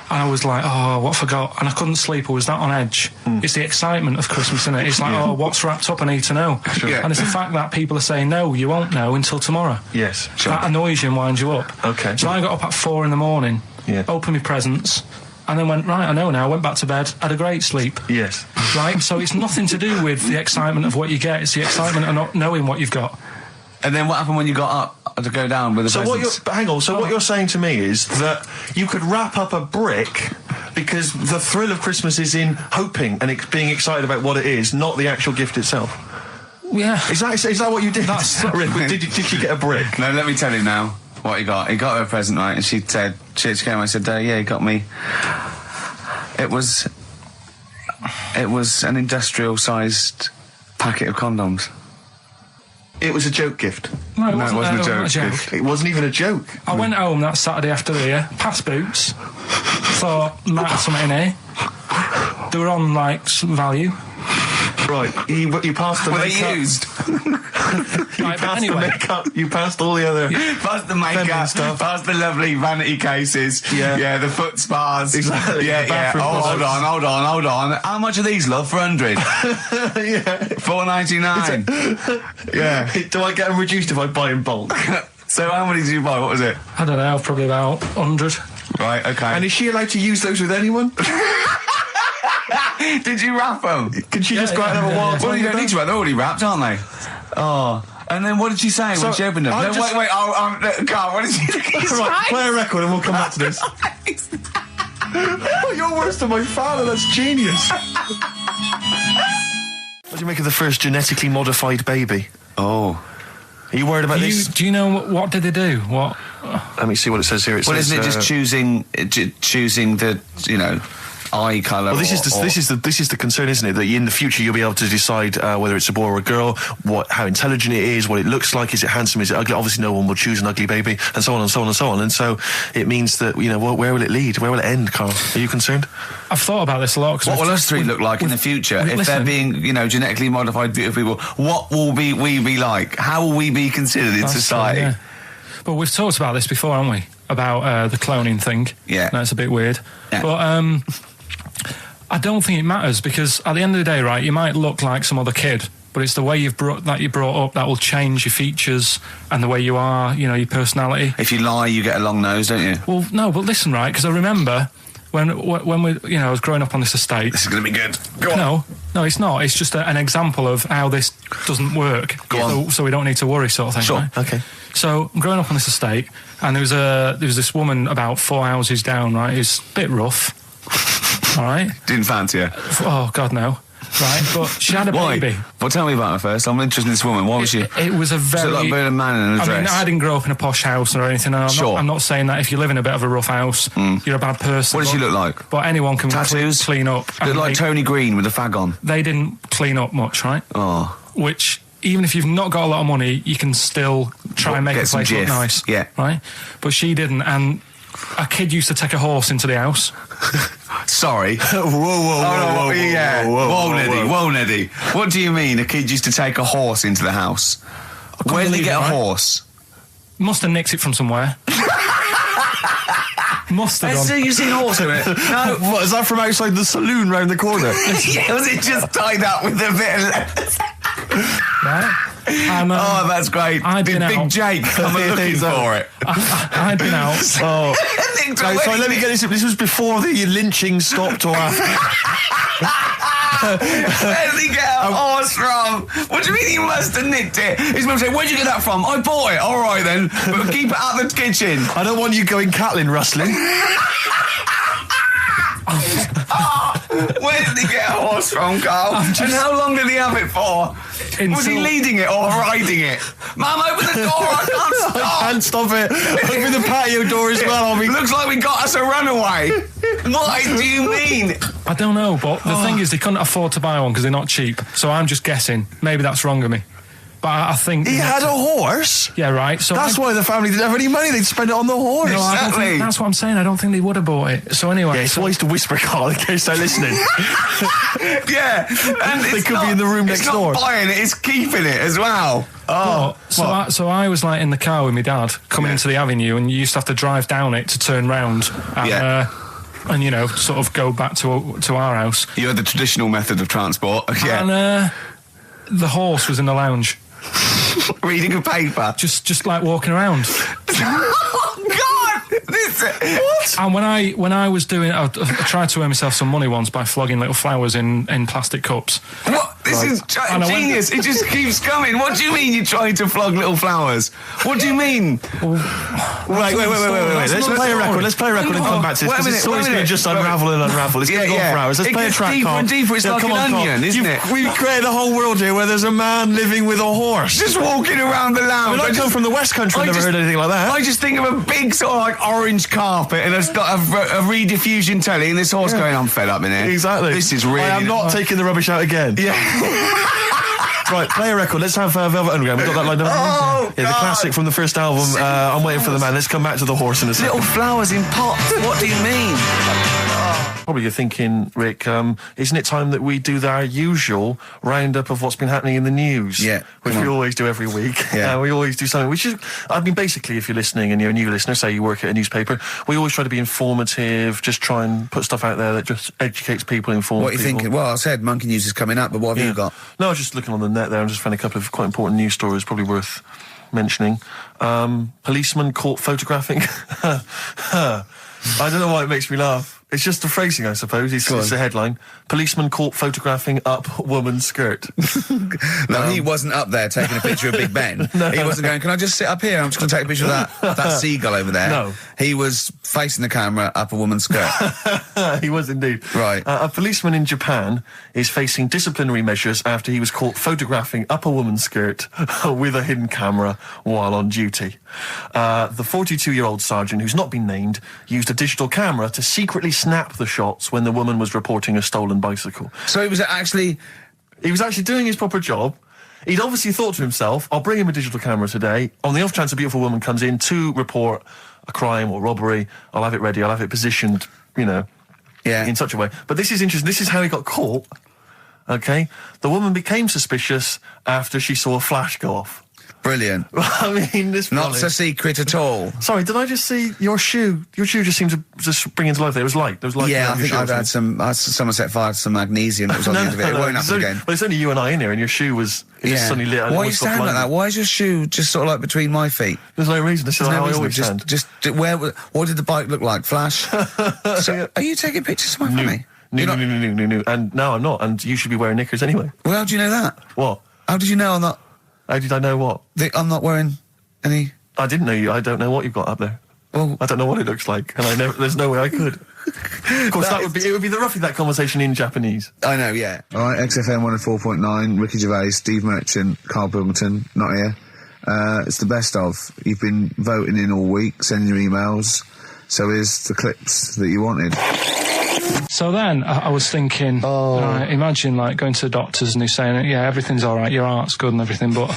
And I was like, oh, what I forgot? And I couldn't sleep. I was that on edge. It's the excitement of Christmas, isn't it? It's like, oh, what's wrapped up? I need to know. Yeah. And it's the fact that people are saying, no, you won't know until tomorrow. Yes. That annoys you and winds you up. Okay. So I got up at 4 in the morning, opened my presents, and then went, right, I know now, went back to bed, had a great sleep. Yes. Right? So it's nothing to do with the excitement of what you get. It's the excitement of not knowing what you've got. And then what happened when you got up to go down with the So presents? hang on. So what you're saying to me is that you could wrap up a brick because the thrill of Christmas is in hoping and being excited about what it is, not the actual gift itself. Yeah. Is that what you did? Did you get a brick? No, let me tell you now what he got. He got her a present, right? And she said, she came and said, yeah, he got me. It was an industrial-sized packet of condoms. It was a joke gift. No, it wasn't a joke. joke. It wasn't even a joke. I went home that Saturday after the year, past Boots, thought, might have something in here. They were on, like, some value. Right, you passed the Were makeup. they used? Right, but Passed the anyway, makeup. You passed all the other. Past the feminine makeup, stuff. past the lovely vanity cases. Yeah. the foot spas. Exactly, Yeah, the yeah. bathroom Oh, hold products. on. How much are these, love? For 100? Yeah. $4.99. Yeah. Do I get them reduced if I buy in bulk? So how many did you buy? What was it? I don't know, probably about 100. Right, okay. And is she allowed to use those with anyone? Did you wrap them? Can she just go out and have a wild Well, you time don't need with to wrap. They're already wrapped, aren't they? Oh. And then what did she say when she opened them? I'm No, just- wait. Carl, what did she say? them? Right, play a record and we'll come back to this. Oh, you're worse than my father. That's genius. What do you make of the first genetically modified baby? Oh. Are you worried about this? Do you know what did they do? What? Let me see what it says here. It Well, says, isn't it just choosing the, eye colour? Well, this is the concern, isn't it? That in the future you'll be able to decide whether it's a boy or a girl, how intelligent it is, what it looks like, is it handsome, is it ugly? Obviously, no one will choose an ugly baby, and so on and so on and so on. And so it means that where will it lead? Where will it end, Carl? Are you concerned? I've thought about this a lot. What will us three look like in the future if they're being, genetically modified beautiful people? What will we be like? How will we be considered in society? Yeah. But we've talked about this before, haven't we? About the cloning thing. Yeah. That's a bit weird. Yeah. But I don't think it matters because at the end of the day, right, you might look like some other kid, but it's the way you're brought up that will change your features and the way you are, your personality. If you lie, you get a long nose, don't you? Well, no, but listen, right, because I remember when we, I was growing up on this estate. This is going to be good. Go on. No, it's not. It's just an example of how this doesn't work. Go on. So we don't need to worry, sort of thing. Sure. Right? Okay. So I'm growing up on this estate, and there was this woman about 4 houses down, right, who's a bit rough. All right. Didn't fancy her. Oh God, no. Right, but she had a baby. Well, tell me about her first. I'm interested in this woman. Why was she? It was a very. Was it like being a man in a dress? I mean, I didn't grow up in a posh house or anything. And I'm not saying that if you live in a bit of a rough house, you're a bad person. What does she look like? But anyone can Tattoos? clean up. Look like Tony Green with a fag on. They didn't clean up much, right? Oh. Which, even if you've not got a lot of money, you can still try and make get the place some look jiff. nice. Yeah. Right? But she didn't, and a kid used to take a horse into the house. Sorry. Whoa, Neddy. What do you mean a kid used to take a horse into the house? Where did he get a horse? Must have nicked it from somewhere. Must have done. You've seen a horse in it? No. What, is that from outside the saloon round the corner? Yeah, was it just tied up with a bit of leather? Right? Oh, that's great. I'd Big been out. Jake, come and looking for it. I'd been out. Oh. No, sorry, let me get this. This was before the lynching stopped or after? Where did he get a horse from? What do you mean he must have nicked it? His mum said, where'd you get that from? I bought it. All right then, but keep it out of the kitchen. I don't want you going cattling rustling. Where did he get a horse from, Carl? And how long did he have it for? Was he leading it or riding it? Mum, open the door, I can't stop. I can't stop it. Open the patio door as well. Looks like we got us a runaway. What do you mean? I don't know, but the thing is, they couldn't afford to buy one because they're not cheap. So I'm just guessing. Maybe that's wrong of me. But I think... He had a horse? Yeah, right. So that's why the family didn't have any money. They'd spend it on the horse. No, I don't think, that's what I'm saying. I don't think they would have bought it. So anyway... Yeah, it's always to whisper, Carl, in case they're listening. Yeah. And they could be in the room next door. It's not buying it, it's keeping it as well. Oh, so I was like in the car with my dad coming into the avenue, and you used to have to drive down it to turn round and you know, sort of go back to our house. You had the traditional method of transport. Yeah. And the horse was in the lounge. Reading a paper. Just like walking around. Oh God! What? And when I was doing, I tried to earn myself some money once by flogging little flowers in plastic cups. What? This is genius. It just keeps coming. What do you mean you're trying to flog little flowers? What do you mean? Wait. Let's play a record. Let's play a record and come back to this. Because it's always going to just unravel and unravel. It's going to go on for hours. Let's play a track, Carl. Deeper and deeper. It's like an onion, isn't it? We've created a whole world here where there's a man living with a horse. Just walking around the lounge. I come from the West Country. I've never heard anything like that. I just think of a big sort of like orange carpet and it's got a rediffusion telly and this horse going, I'm fed up in here. Exactly. This is really... I am not taking the rubbish out again. Yeah. Right, play a record. Let's have Velvet Underground. We've got that lined up. Oh, yeah, the classic from the first album. I'm Waiting for the Man. Let's come back to the horse in a second. Little flowers in pots. What do you mean? Probably you're thinking, Rick, isn't it time that we do our usual roundup of what's been happening in the news? Yeah. Which we always do every week. Yeah. We always do something, which is, I mean, basically, if you're listening and you're a new listener, say you work at a newspaper, we always try to be informative, just try and put stuff out there that just educates people, informs people. What are you thinking? Well, I said Monkey News is coming up, but what have you got? No, I was just looking on the net there and just found a couple of quite important news stories, probably worth mentioning. Policeman caught photographing. I don't know why it makes me laugh. It's just the phrasing, I suppose. It's the headline. Policeman caught photographing up woman's skirt. No, he wasn't up there taking a picture of Big Ben. He wasn't going, can I just sit up here? I'm just going to take a picture of that seagull over there. No. He was facing the camera up a woman's skirt. He was indeed. Right. A policeman in Japan is facing disciplinary measures after he was caught photographing up a woman's skirt with a hidden camera while on duty. The 42-year-old sergeant, who's not been named, used a digital camera to secretly snap the shots when the woman was reporting a stolen bicycle. So he was actually doing his proper job. He'd obviously thought to himself, I'll bring him a digital camera today. On the off chance a beautiful woman comes in to report a crime or robbery, I'll have it ready, I'll have it positioned, in such a way. But this is interesting. This is how he got caught. Okay? The woman became suspicious after she saw a flash go off. Brilliant. I mean, this not a secret at all. Sorry, did I just see your shoe? Your shoe just seemed to just spring into life there. It was light. There was light. Yeah, I think I've had someone set fire to some magnesium that was on the end of it. It won't happen again. But it's only you and I in here, and your shoe was just suddenly lit. Why are you standing like that? Why is your shoe just sort of like between my feet? There's no reason. This is how I always stand. What did the bike look like? Flash? So, are you taking pictures of my family? No. And no, I'm not. And you should be wearing knickers anyway. Well, how do you know that? What? How did you know I'm not? How did I know what? I'm not wearing any... I didn't know you. I don't know what you've got up there. Well, I don't know what it looks like, and there's no way I could. Of course, it would be roughly that conversation in Japanese. I know, yeah. All right, XFM 104.9, Ricky Gervais, Steve Merchant, Karl Pilkington, not here. It's the best of. You've been voting in all week, sending your emails. So here's the clips that you wanted. So then I was thinking, imagine like going to the doctors and he's saying, yeah, everything's all right, your heart's good and everything, but...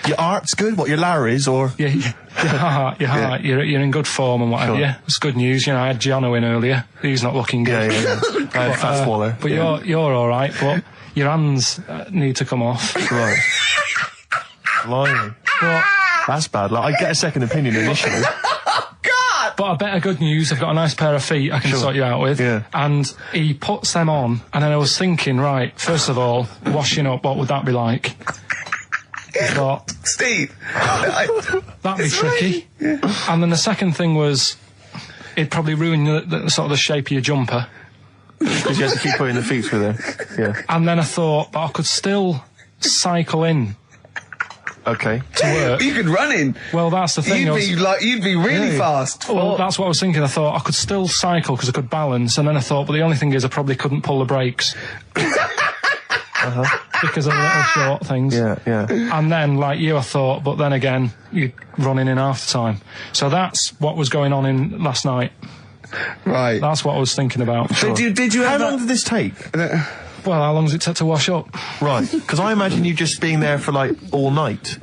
Your art's good? What, your Larry's, or...? Yeah, your heart, you're in good form and whatever. Sure. Yeah, it's good news. I had Gianno in earlier. He's not looking good. Yeah. I had Fat Swaller. But you're all right, but your hands need to come off. Right. Blimey. But... That's bad. Like, I get a second opinion initially. But I better good news, I've got a nice pair of feet I can sort you out with. Yeah. And he puts them on, and then I was thinking, right, first of all, washing up, what would that be like? But Steve! That'd be tricky. And then the second thing was, it'd probably ruin the sort of the shape of your jumper. Because you had to keep putting the feet through there. Yeah. And then I thought, but I could still cycle in Okay. to work. You could run in. Well, that's the thing. You'd be really fast. Well, that's what I was thinking. I thought I could still cycle because I could balance, and then I thought, but the only thing is I probably couldn't pull the brakes. Because of the little short things. Yeah. And then, like you, I thought, but then again, you're running in half the time. So that's what was going on in last night. Right. That's what I was thinking about. Did you How ever... long did this take? Well, how long does it take to wash up? Right. Because I imagine you just being there for like all night.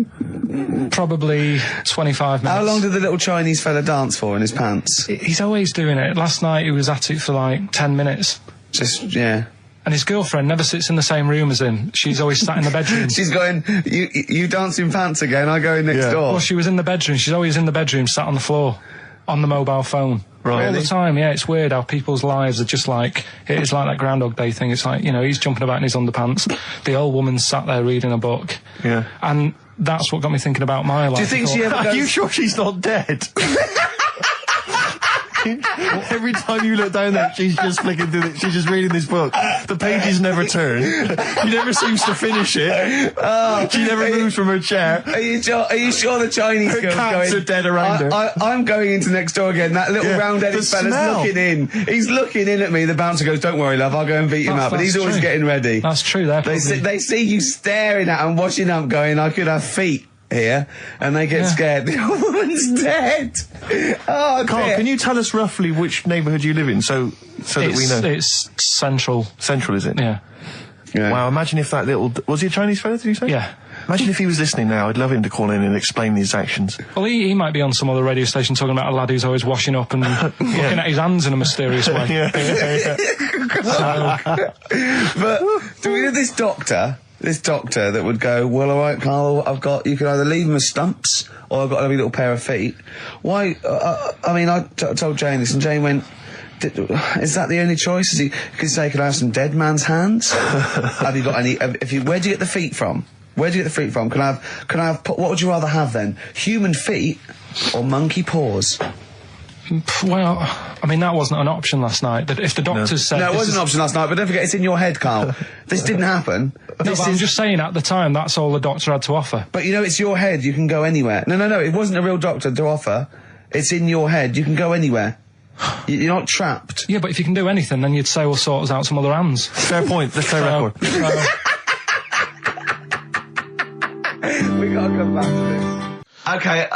Probably 25 minutes. How long did the little Chinese fella dance for in his pants? He's always doing it. Last night he was at it for like 10 minutes. Yeah. And his girlfriend never sits in the same room as him. She's always sat in the bedroom. She's going, you dance in pants again, I go in next door. Well, she was in the bedroom. She's always in the bedroom, sat on the floor, on the mobile phone. Right. All the time, yeah. It's weird how people's lives are just like, it's like that Groundhog Day thing. It's like, he's jumping about in his underpants. The old woman's sat there reading a book. Yeah. And that's what got me thinking about my life. Do you think she ever goes... Are you sure she's not dead? Every time you look down there, she's just flicking through it. She's just reading this book. The pages never turn. She never seems to finish it. She never moves from her chair. Are you sure the Chinese Her girl's cats going... are dead around her. I'm going into next door again. That little round-headed the fella's smell. looking in. He's looking in at me. The bouncer goes, "Don't worry, love, I'll go and beat him up." But he's always true. getting ready. That's true. They see you staring at him, watching up, going, "I could have feet here," and they get scared. The old woman's dead. Oh, Carl, dear. can you tell us roughly which neighbourhood you live in, so that we know? It's central. Central, is it? Yeah. Yeah. Wow, imagine if that little... Was he a Chinese fella, did you say? Yeah. Imagine if he was listening now. I'd love him to call in and explain his actions. Well, he might be on some other radio station talking about a lad who's always washing up and looking at his hands in a mysterious way. But do we know this doctor that would go, "Well, all right, Karl, you can either leave them as stumps or I've got a lovely little pair of feet." Why? I told Jane this, and Jane went, "Is that the only choice?" He could say, "Could I have some dead man's hands?" Have you got any? Where do you get the feet from? Where do you get the feet from? Can I have? What would you rather have then? Human feet or monkey paws? Well, I mean, that wasn't an option last night. That if the doctors said... No, it wasn't an option last night, but don't forget, it's in your head, Karl. This didn't happen. I'm just saying, at the time, that's all the doctor had to offer. But it's your head, you can go anywhere. No, it wasn't a real doctor to offer. It's in your head, you can go anywhere. You're not trapped. Yeah, but if you can do anything, then you'd say we'll sort us out some other hands. Fair point. Let's play record. We gotta come back to this. Okay,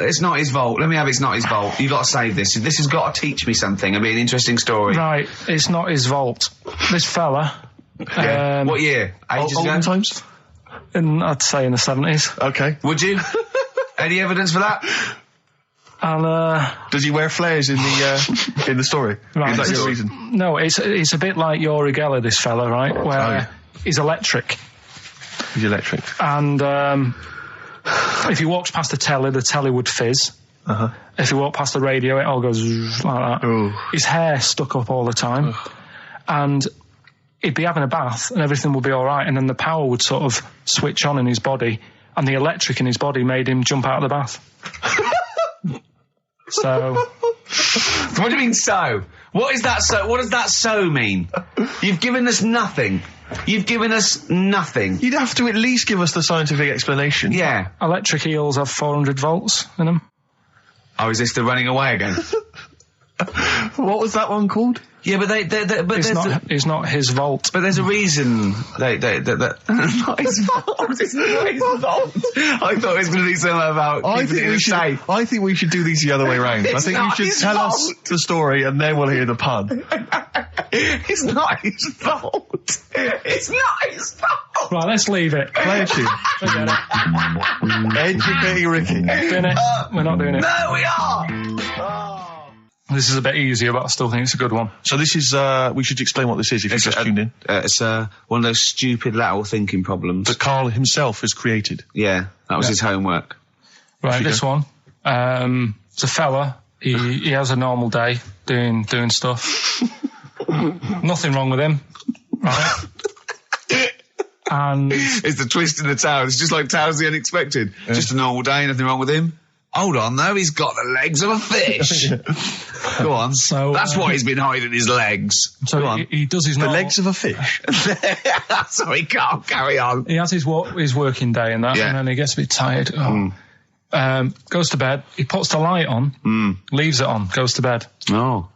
it's not his fault. Let me have It's Not His Fault. You got to save this. This has got to teach me something. It'll be an interesting story. Right, it's not his vault. This fella... Yeah. What year? Ages ago? Olden times? I'd say in the 70s. Okay. Would you? Any evidence for that? And, Does he wear flares in the story? Right, Is that your it's- reason? No, it's a bit like Yuri Geller, this fella, right? Where yeah. he's electric. He's electric. And if he walks past the telly would fizz. Uh-huh. If he walked past the radio, it all goes like that. Ooh. His hair stuck up all the time. And he'd be having a bath and everything would be all right. And then the power would sort of switch on in his body. And the electric in his body made him jump out of the bath. So... What do you mean so? What is that so? What does that so mean? You've given us nothing. You've given us nothing. You'd have to at least give us the scientific explanation. Yeah. Electric eels have 400 volts in them. Oh, is this the running away again? What was that one called? Yeah, but It's not his vault. But there's a reason that not his fault. It's not his fault. I thought it was going to be something about keeping it in a safe. I think we should do these the other way round. I think you not should his tell us fault. the story and then we'll hear the pun. It's not his fault. It's not his fault. Right, let's leave it. Play a tune. Forget it. Educating Ricky. Doing it. We're not doing it. No, we are. This is a bit easier, but I still think it's a good one. So this is, we should explain what this is if you just tuned in. It's one of those stupid lateral thinking problems. That Karl himself has created. Yeah, that was his homework. Right, this one. It's a fella. He has a normal day doing stuff. Nothing wrong with him. Right. And It's the twist in the tale. It's just like Tales the Unexpected. Yeah. Just a normal day, nothing wrong with him. Hold on, though, he's got the legs of a fish. Go on. So, that's why he's been hiding his legs. So Go on. he does his The normal- legs of a fish. Sorry, Carl, carry on. He has his working day and that, Yeah. and then he gets a bit tired. Goes to bed. He puts the light on, leaves it on, goes to bed. Oh,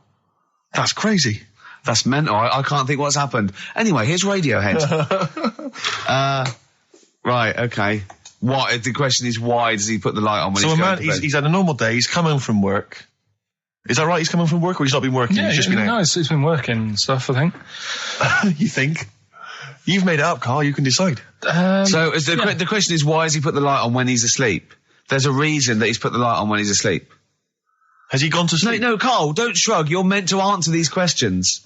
That's crazy. that's mental. I can't think what's happened. Anyway, here's Radiohead. Right, okay. What? The question is, why does he put the light on when So he's a going man, to bed? he's had a normal day. He's come home from work. Is that right? He's come home from work, or he's not been working? Yeah, he's just been out. no, it's been working and stuff, I think. You think? You've made it up, Carl. You can decide. So is the question is, why has he put the light on when he's asleep? There's a reason that he's put the light on when he's asleep. Has he gone to No, sleep? no, Carl, don't shrug. You're meant to answer these questions.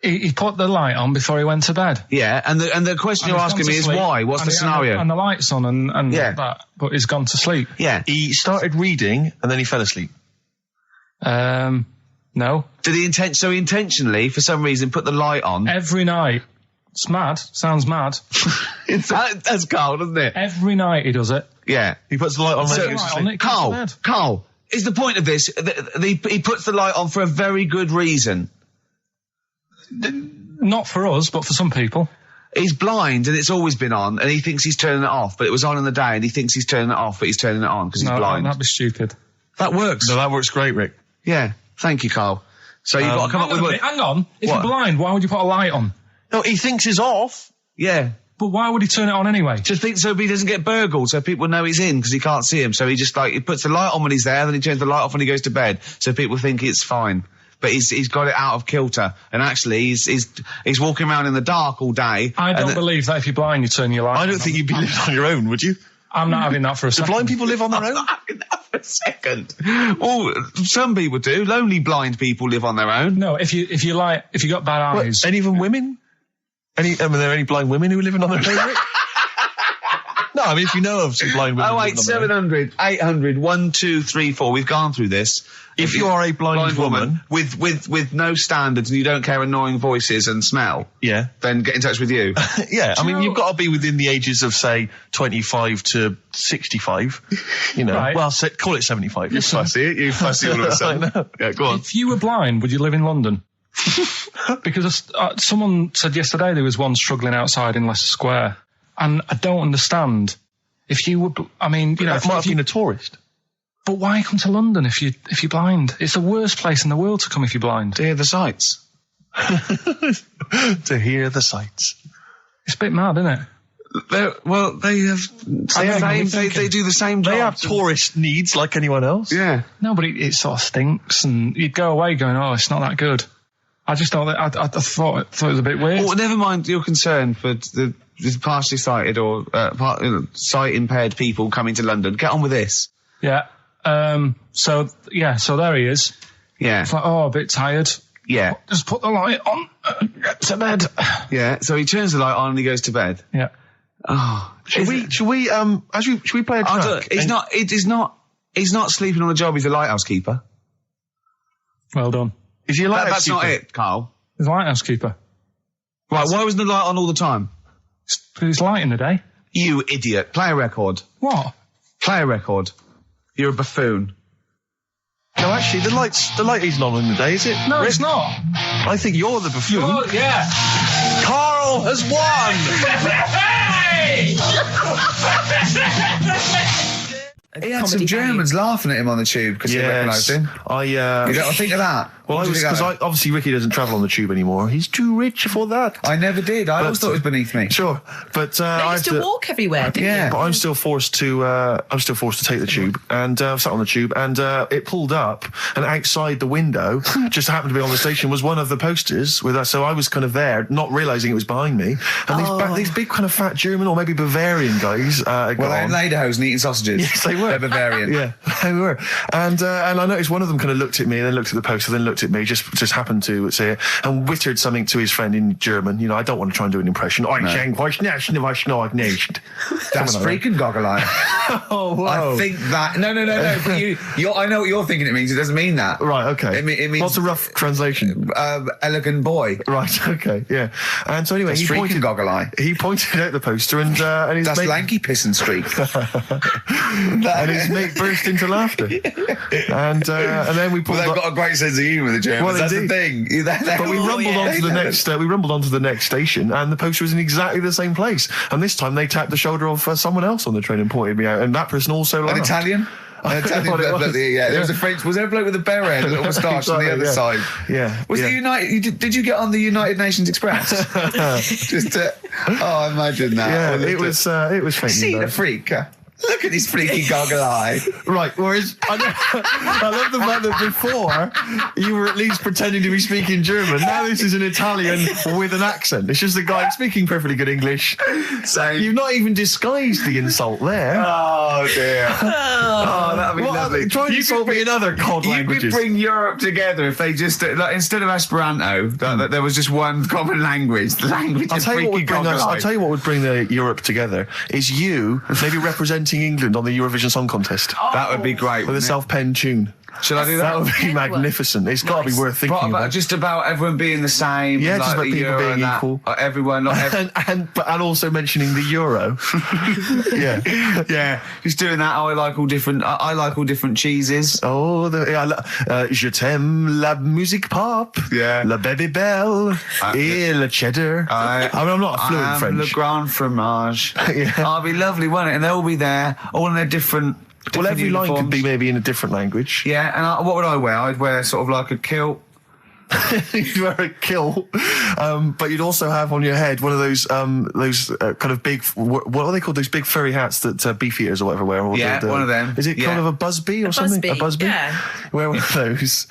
He put the light on before he went to bed. Yeah, and the question you're And he's asking gone me to is sleep, why? What's and the he- scenario? And the light's on and Yeah. that, but he's gone to sleep. Yeah. He started reading and then he fell asleep. No. Did he intentionally, for some reason, put the light on? Every night. It's mad. Sounds mad. That's Carl, doesn't it? Every night he does it. Yeah. He puts the light on. So- when he goes to Light on sleep. it, goes to Carl, bed. Carl, is the point of this, he puts the light on for a very good reason. Not for us, but for some people. He's blind and it's always been on and he thinks he's turning it off, but it was on in the day and he thinks he's turning it off, but he's turning it on because he's No, blind. that'd be stupid. That works. No, that works great, Rick. Yeah. Thank you, Carl. So you've got to come up with what... Hang on. If What? you're blind, why would you put a light on? No, he thinks he's off. Yeah. But why would he turn it on anyway? Just think so he doesn't get burgled, so people know he's in because he can't see him. So he just he puts the light on when he's there, then he turns the light off when he goes to bed, so people think it's fine. But he's got it out of kilter, and actually he's walking around in the dark all day. I don't believe that if you're blind, you turn your light on. I don't think you'd be living on your own, would you? I'm not having that for a Do second. blind people live on their own? For a second. Well, some people do. Lonely blind people live on their own. No, if you got bad eyes. Any of them women? Are there any blind women who are living on their own, Rick? No, I mean, if you know of some blind women. Oh, wait, living on their own. 700, 800, 1, 2, 3, 4. We've gone through this. If you are a blind woman with no standards and you don't care annoying voices and smell, Yeah. then get in touch with you. Yeah, I mean, know- you've got to be within the ages of, say, 25 to 65. You know, Right. well, call it 75. You fussy all of a sudden. I know. Yeah, go on. If you were blind, would you live in London? Because someone said yesterday there was one struggling outside in Leicester Square, and I don't understand. If you were, I mean, you know, That if might have you- been a tourist. but why come to London if you're blind? It's the worst place in the world to come if you're blind. To hear the sights. To hear the sights. It's a bit mad, isn't it? They have I know, they do the same job. They have tourist needs like anyone else. Yeah. No, but it sort of stinks, and you'd go away going, "Oh, it's not that good." I just thought that I thought it was a bit weird. Well, never mind your concern for the partially sighted or sight impaired people coming to London. Get on with this. Yeah. So there he is. Yeah. It's like, oh, a bit tired. Yeah. Just put the light on. Get to bed. Yeah. So he turns the light on and he goes to bed. Yeah. Oh. Should we play a track? He's not sleeping on the job. He's a lighthouse keeper. Well done. Is he a lighthouse That's not keeper? it, Carl. He's a lighthouse keeper. Right. Why wasn't the light on all the time? It's light in the day. You idiot. Play a record. What? Play a record. You're a buffoon. No, actually, the light isn't on in the day, is it? No, Rick? it's not. I think you're the buffoon. Oh, yeah. Karl has won! He had some Germans laughing at him on the tube because they recognised him. You don't think of that. Well, What do you think of that? obviously Ricky doesn't travel on the tube anymore. He's too rich for that. I never did. I always But- thought it was beneath me. Sure, but They I used have to walk everywhere, didn't Yeah. But I'm still forced to take the tube, and sat on the tube, and it pulled up, and outside the window, just happened to be on the station, was one of the posters with us. So I was kind of there, not realising it was behind me, and these big kind of fat German or maybe Bavarian guys. Well, they're in lederhosen eating sausages. Yes, they were. They're Bavarian. Yeah, they were. And I noticed one of them kind of looked at me, then looked at the poster, then looked at me, just happened to say it, and wittered something to his friend in German. You know, I don't want to try and do an impression. That's freaking goggle eye. Oh, whoa. I think that. No. But I know what you're thinking it means. It doesn't mean that. Right, okay. It means. What's a rough translation? Elegant boy. Right, okay, yeah. And so anyway, That's freaking goggle eye. He pointed out the poster, and his That's mate, lanky piss and streak. and his mate burst into laughter. And then we pulled Well, they've up. got a great sense of humour, the Germans. Well, That's indeed. the thing. But we rumbled onto the next. We rumbled onto the next station, and the poster was in exactly the same place. And this time they tapped the shoulder of someone else on the train and pointed me out, and that person also An laughed. Italian? An Italian What it bloke, was. yeah. There was a French. Was there a bloke with a beret and a little moustache on the other Exactly, side? Yeah. Was yeah. it United? Did you get on the United Nations Express? Just to, oh, imagine that. Yeah, Or it was faintly See the embarrassing. freak. Look at his freaky goggle eye. Right, whereas I love the fact that before you were at least pretending to be speaking German. Now this is an Italian with an accent. It's just a guy speaking perfectly good English. So You've not even disguised the insult there. oh dear. Oh, that'd be lovely. Try and You insult could me in other cod You languages. could bring Europe together if they just, like, instead of Esperanto, that there was just one common language. The language I'll of tell you what freaky would bring goggle I'll eye. tell you what would bring the Europe together is you maybe representing England on the Eurovision Song Contest That would be great. with a wouldn't it? self-penned tune. Should I do that? That would be Pen one. magnificent. It's got to be worth thinking But about. just about everyone being the same. Yeah, like just about the people Euro being and that. equal. Everyone, not everyone. and also mentioning the euro. Yeah. Yeah, just doing that. I like all different. I like all different cheeses. Oh, je t'aime la musique pop. Yeah. La baby belle. Et le cheddar. I mean, I'm not a fluent I'm French. Le Grand Fromage. Yeah. Oh, it'd be lovely, wouldn't it? And they'll be there, all in their different. Well, different every line could uniforms. be maybe in a different language. Yeah, and what would I wear? I'd wear sort of like a kilt. You'd wear a kilt, but you'd also have on your head one of those kind of big, what are they called? Those big furry hats that beefeaters or whatever wear. Or Yeah, one of them. Is it kind Yeah. of a busby or something? busby, A busby. yeah. Wear one of those,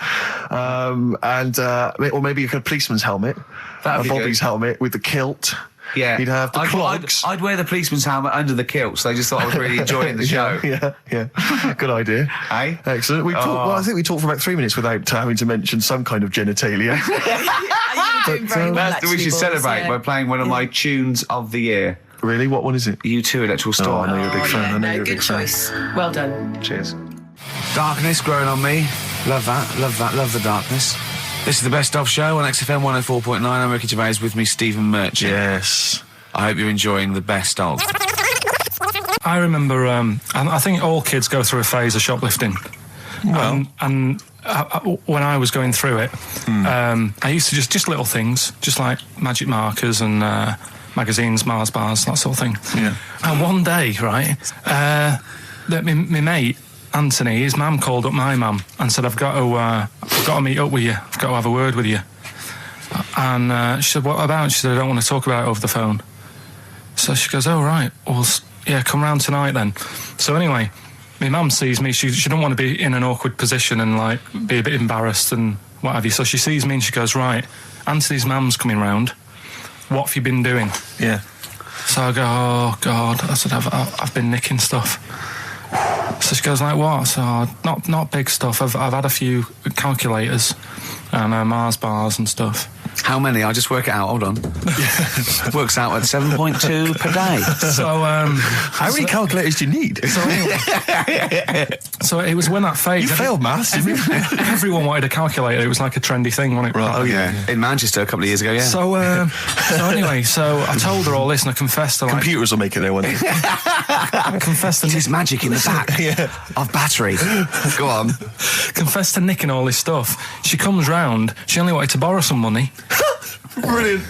or maybe a kind of policeman's helmet, That'd a be Bobby's good. helmet with the kilt. Yeah, You'd have the clogs. I'd wear the policeman's helmet under the kilt, so they just thought I was really enjoying the show. Yeah. Good idea. Eh? Excellent. I think we talked for about 3 minutes without having to mention some kind of genitalia. You were doing very well, That's we actually, should boys, celebrate yeah. by playing one of my tunes of the year. Really? What one is it? U2 Electrical Oh, Storm. I know you're a big Oh, fan. yeah, I know no, you're a good big fan. choice. Well done. Cheers. Darkness growing on me. Love that. Love that. Love the darkness. This is the Best Of Show on XFM 104.9. I'm Ricky Gervais with me, Stephen Merchant. Yes. I hope you're enjoying the Best Of. I remember, I think all kids go through a phase of shoplifting. Well. And when I was going through it, I used to just little things, just like magic markers and magazines, Mars bars, that sort of thing. Yeah. And one day, right, my mate, Anthony, his mum called up my mum and said, I've got to meet up with you. I've got to have a word with you. And she said, what about? She said, I don't want to talk about it over the phone. So she goes, oh, right. Well, yeah, come round tonight then. So anyway, my mum sees me. She don't want to be in an awkward position and, like, be a bit embarrassed and what have you. So she sees me and she goes, right, Anthony's mum's coming round. What have you been doing? Yeah. So I go, oh, God. I said, I've been nicking stuff. So she goes, like, what? So, not big stuff. I've had a few calculators and Mars bars and stuff. How many? I'll just work it out. Hold on. Works out at 7.2 per day. So, How many calculators do you need? so it was when that phase. You failed maths, didn't you? Everyone wanted a calculator. It was like a trendy thing, wasn't it? Right, Oh, yeah. In Manchester a couple of years ago, yeah. So anyway, so I told her all this and I confessed to, like, Computers will make it there one day. I confessed to There's magic in the back of battery. Go on. confessed to nicking all this stuff. She comes round. She only wanted to borrow some money. Brilliant.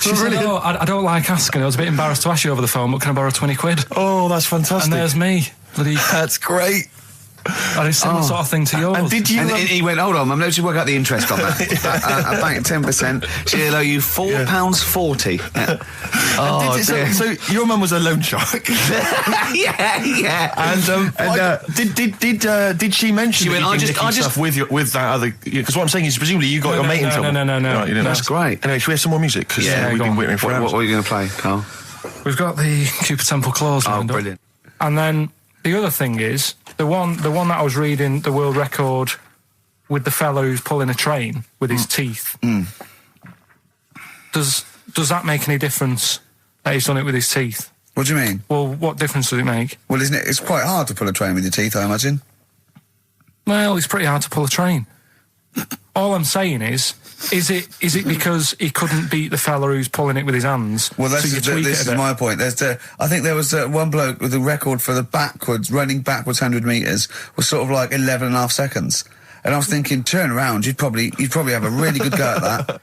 She said, oh, I don't like asking. I was a bit embarrassed to ask you over the phone, but can I borrow 20 quid? Oh, that's And fantastic. there's me. Bloody, That's great. and it's similar sort of thing to yours. And did you? And he went, hold on, I'm going to work out the interest on that. I bank 10%. She'll owe you £4.40. Oh, dear. so your mum was a loan shark. yeah. And did she mention She that went, you'd been nicking stuff with that other? Because what I'm saying is, presumably you got your mate in trouble. No. Right, you didn't. That's great. Anyway, should we have some more music? Because Yeah, we've go been on. waiting for hours. What are you going to play, Carl? We've got the Cooper Temple Clause Oh, lined up. brilliant. And then the other thing is the one that I was reading, the world record with the fellow who's pulling a train with his teeth. Does that make any difference that he's done it with his teeth? What do you mean? Well, what difference does it make? Well, isn't it? It's quite hard to pull a train with your teeth, I imagine. Well, it's pretty hard to pull a train. all I'm saying is it because he couldn't beat the fella who's pulling it with his hands? Well, so you tweak this it a is bit? my point. I think there was one bloke with a record for the running backwards 100 metres was sort of like 11 and a half seconds. And I was thinking, turn around, you'd probably have a really good go at that.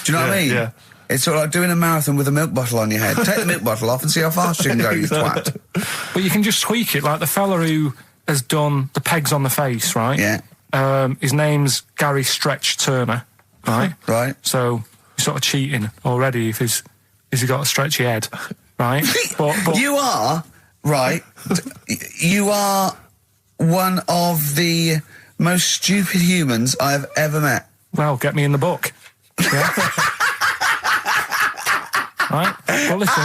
Do you know what I mean? Yeah. It's sort of like doing a marathon with a milk bottle on your head. Take the milk bottle off and see how fast you can go, you twat. But you can just tweak it, like the fella who has done the pegs on the face, right? Yeah. His name's Gary Stretch Turner, right? Right. So you're sort of cheating already if he's got a stretchy head, right? but You are, right, you are one of the most stupid humans I have ever met. well, get me in the book. Yeah. Right? Well, listen.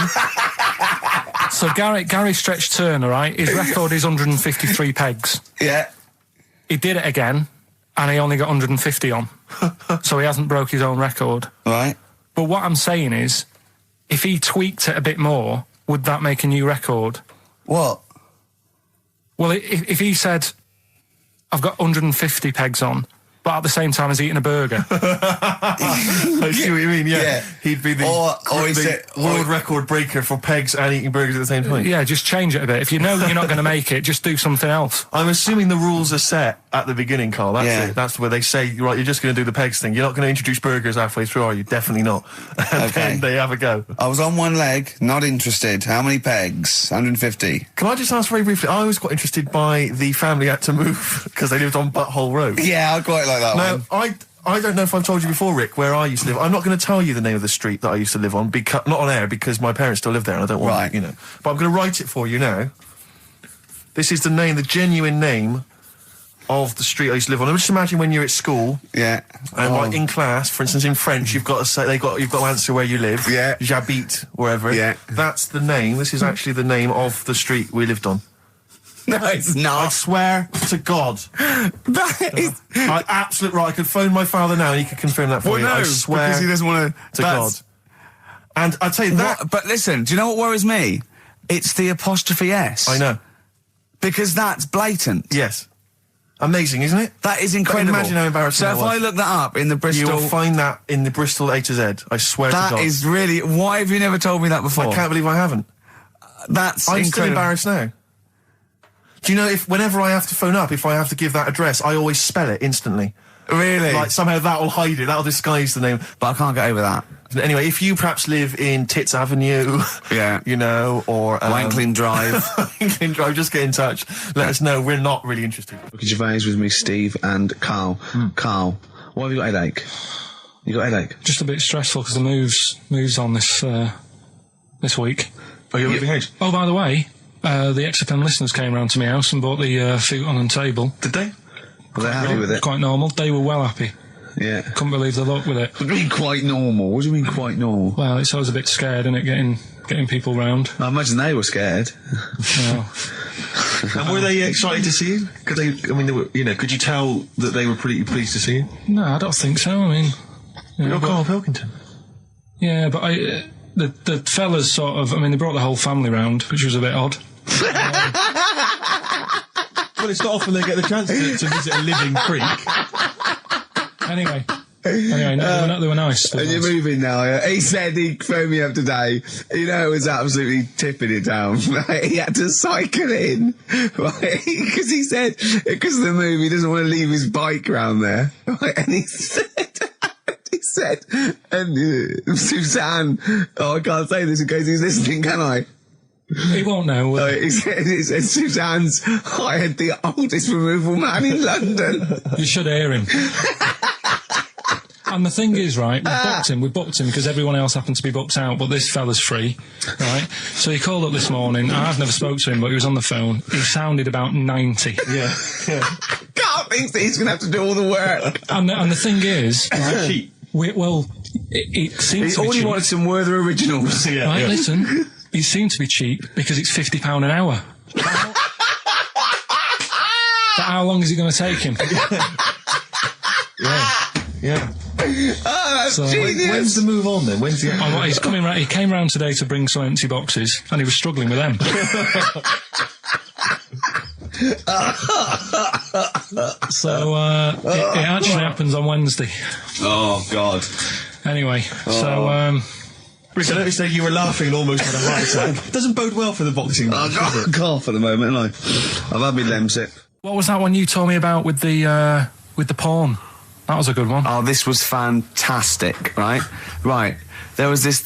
So Gary Stretch Turner, right? His record is 153 pegs. Yeah. He did it again, and he only got 150 on. So he hasn't broke his own record. Right. But what I'm saying is, if he tweaked it a bit more, would that make a new record? What? Well, if he said, I've got 150 pegs on, but at the same time as eating a burger. I see what you mean, Yeah. He'd be the Or he said- world record breaker for pegs and eating burgers at the same time. Yeah, just change it a bit. If you know you're not going to make it, just do something else. I'm assuming the rules are set at the beginning, Carl. That's Yeah. it. That's where they say, right, you're just going to do the pegs thing. You're not going to introduce burgers halfway through, are you? Definitely not. And Okay. then they have a go. I was on one leg, not interested. How many pegs? 150. Can I just ask very briefly, I was quite interested by the family had to move because they lived on Butthole Road. Yeah, I quite like that Now, one. I don't know if I've told you before, Rick, where I used to live. I'm not going to tell you the name of the street that I used to live on, because not on air, because my parents still live there and I don't want, Right. you know. But I'm going to write it for you now. This is the name, the genuine name of the street I used to live on. Just imagine when you're at school Yeah. and Oh. like in class, for instance, in French, you've got to say you've got to answer where you live. Yeah. J'habite, wherever. Yeah. That's the name. This is actually the name of the street we lived on. No, it's I not. swear to God. That is... Absolutely right. I could phone my father now and he could confirm that for Well, you. no, I swear because he doesn't want to God. And I'd tell you that. But listen, do you know what worries me? It's the apostrophe S. I know. Because that's blatant. Yes. Amazing, isn't it? That is incredible. imagine how embarrassing So that if was. I look that up in the You Bristol... will find that in the Bristol A to Z. I swear to That God. is really... Why have you never told me that before? I can't believe I haven't. That's I'm incredible. still embarrassed now. Do you know, if whenever I have to phone up, if I have to give that address, I always spell it instantly. Really? Like, somehow that'll hide it, that'll disguise the name. But I can't get over that. Anyway, if you perhaps live in Tits Avenue, Yeah. you know, or... Wankling Drive. Wankling Drive, just get in touch. Let us know. We're not really interested. Gervais with me, Steve and Karl. Karl, why have you got a headache? You got a headache? Just a bit stressful because the moves on this week. Oh, you're leaving house? Oh, by the way, the XFM listeners came round to my house and bought the futon and table. Did they? Were they happy with it? Quite normal. They were well happy. Yeah. Couldn't believe the luck with it. What do you mean quite normal? What do you mean quite normal? Well, it's always a bit scared, isn't it, getting people round. I imagine they were scared. Well, And were they excited to see you? Could they? I mean, they were, you know, could you tell that they were pretty pleased to see you? no, I don't think so. I mean, you know, You're but- Carl Pilkington. yeah, but the fellas sort of, I mean, they brought the whole family round, which was a bit odd. Well, it's not often they get the chance to visit a living creek. Anyway, no, they were nice. They were And you're nice. moving now, yeah? He said he phoned me up today. You know, it was absolutely tipping it down. Right? He had to cycle in, right? Because he said, because of the move, he doesn't want to leave his bike round there. Right? And he said, and Suzanne, oh, I can't say this in case he's listening, can I? He won't know. He said Suzanne's hired the oldest removal man in London. You should hear him. And the thing is, right, we booked him because everyone else happened to be booked out, but this fella's free, right? So he called up this morning. I've never spoke to him, but he was on the phone. He sounded about 90. Yeah. Carl thinks that he's going to have to do all the work. And the thing is, right, Cheap. it seems to be All he cheap. wanted some Werther originals. Right, listen, it seemed to be cheap because it's £50 an hour. But how long is it going to take him? Yeah. Oh, that's So- genius. When's the move on then? When's the? Oh, well, he's coming round. He came round today to bring some empty boxes, and he was struggling with them. So it actually happens on Wednesday. Oh, God. Anyway, so Rick, I noticed that you were laughing and almost had a heart attack. Doesn't bode well for the boxing match, does it? Cough at the moment, and I've had my lemsip. what was that one you told me about with the porn? That was a good one. Oh, this was fantastic, right? Right. There was this.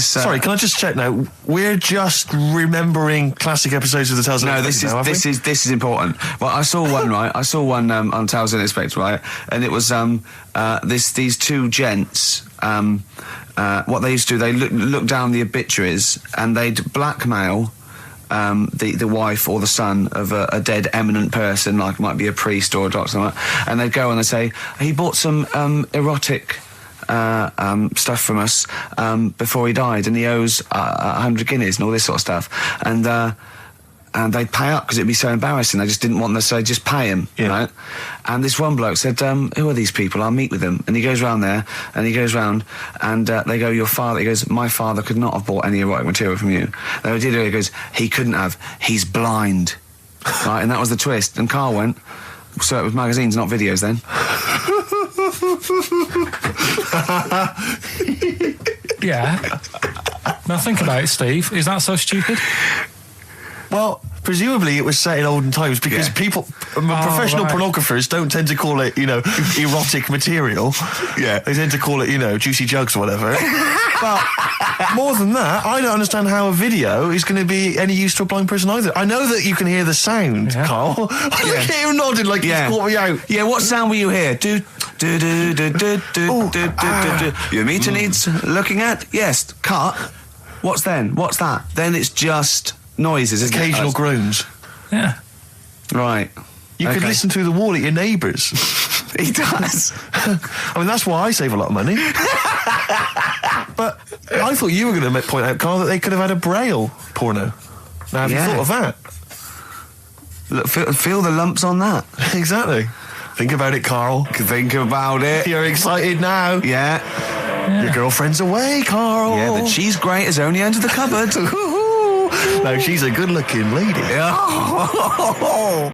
Sorry, can I just check now? We're just remembering classic episodes of the Tales No, Unexpected this is important. Well, I saw one, right? I saw one on Tales Unexpected, right? And it was these two gents. What they used to do, they look down the obituaries and they'd blackmail the wife or the son of a dead eminent person, like might be a priest or a doctor, or something, and they'd go and they'd say, he bought some erotic stuff from us before he died, and he owes 100 guineas and all this sort of stuff, and they'd pay up because it'd be so embarrassing. They just didn't want them, so they'd just pay him, right? And this one bloke said, who are these people? I'll meet with them. And he goes round there, and he goes round, and they go, your father, he goes, my father could not have bought any erotic material from you. They did it, he goes, he couldn't have, he's blind. Right, and that was the twist. And Karl went, so it was magazines, not videos then. Yeah. Now think about it, Steve. Is that so stupid? Well, presumably it was set in olden times because people, professional pornographers don't tend to call it, erotic material. Yeah. They tend to call it, juicy jugs or whatever. But more than that, I don't understand how a video is going to be any use to a blind person either. I know that you can hear the sound, Karl. Look at him nodding like he's caught me out. Yeah, what sound were you hear? Do. Your meter needs looking at? Yes. Cut. What's then? What's that? Then it's just noises, isn't it? Occasional groans. Yeah. Right. You could listen through the wall at your neighbours. He does. I mean, that's why I save a lot of money. But I thought you were going to point out, Karl, that they could have had a Braille porno. Now, have you thought of that? Look, feel the lumps on that. Exactly. Think about it, Karl. Think about it. You're excited now. Yeah. Your girlfriend's away, Karl. Yeah, the cheese grate has only entered the cupboard. No, she's a good-looking lady. Oh.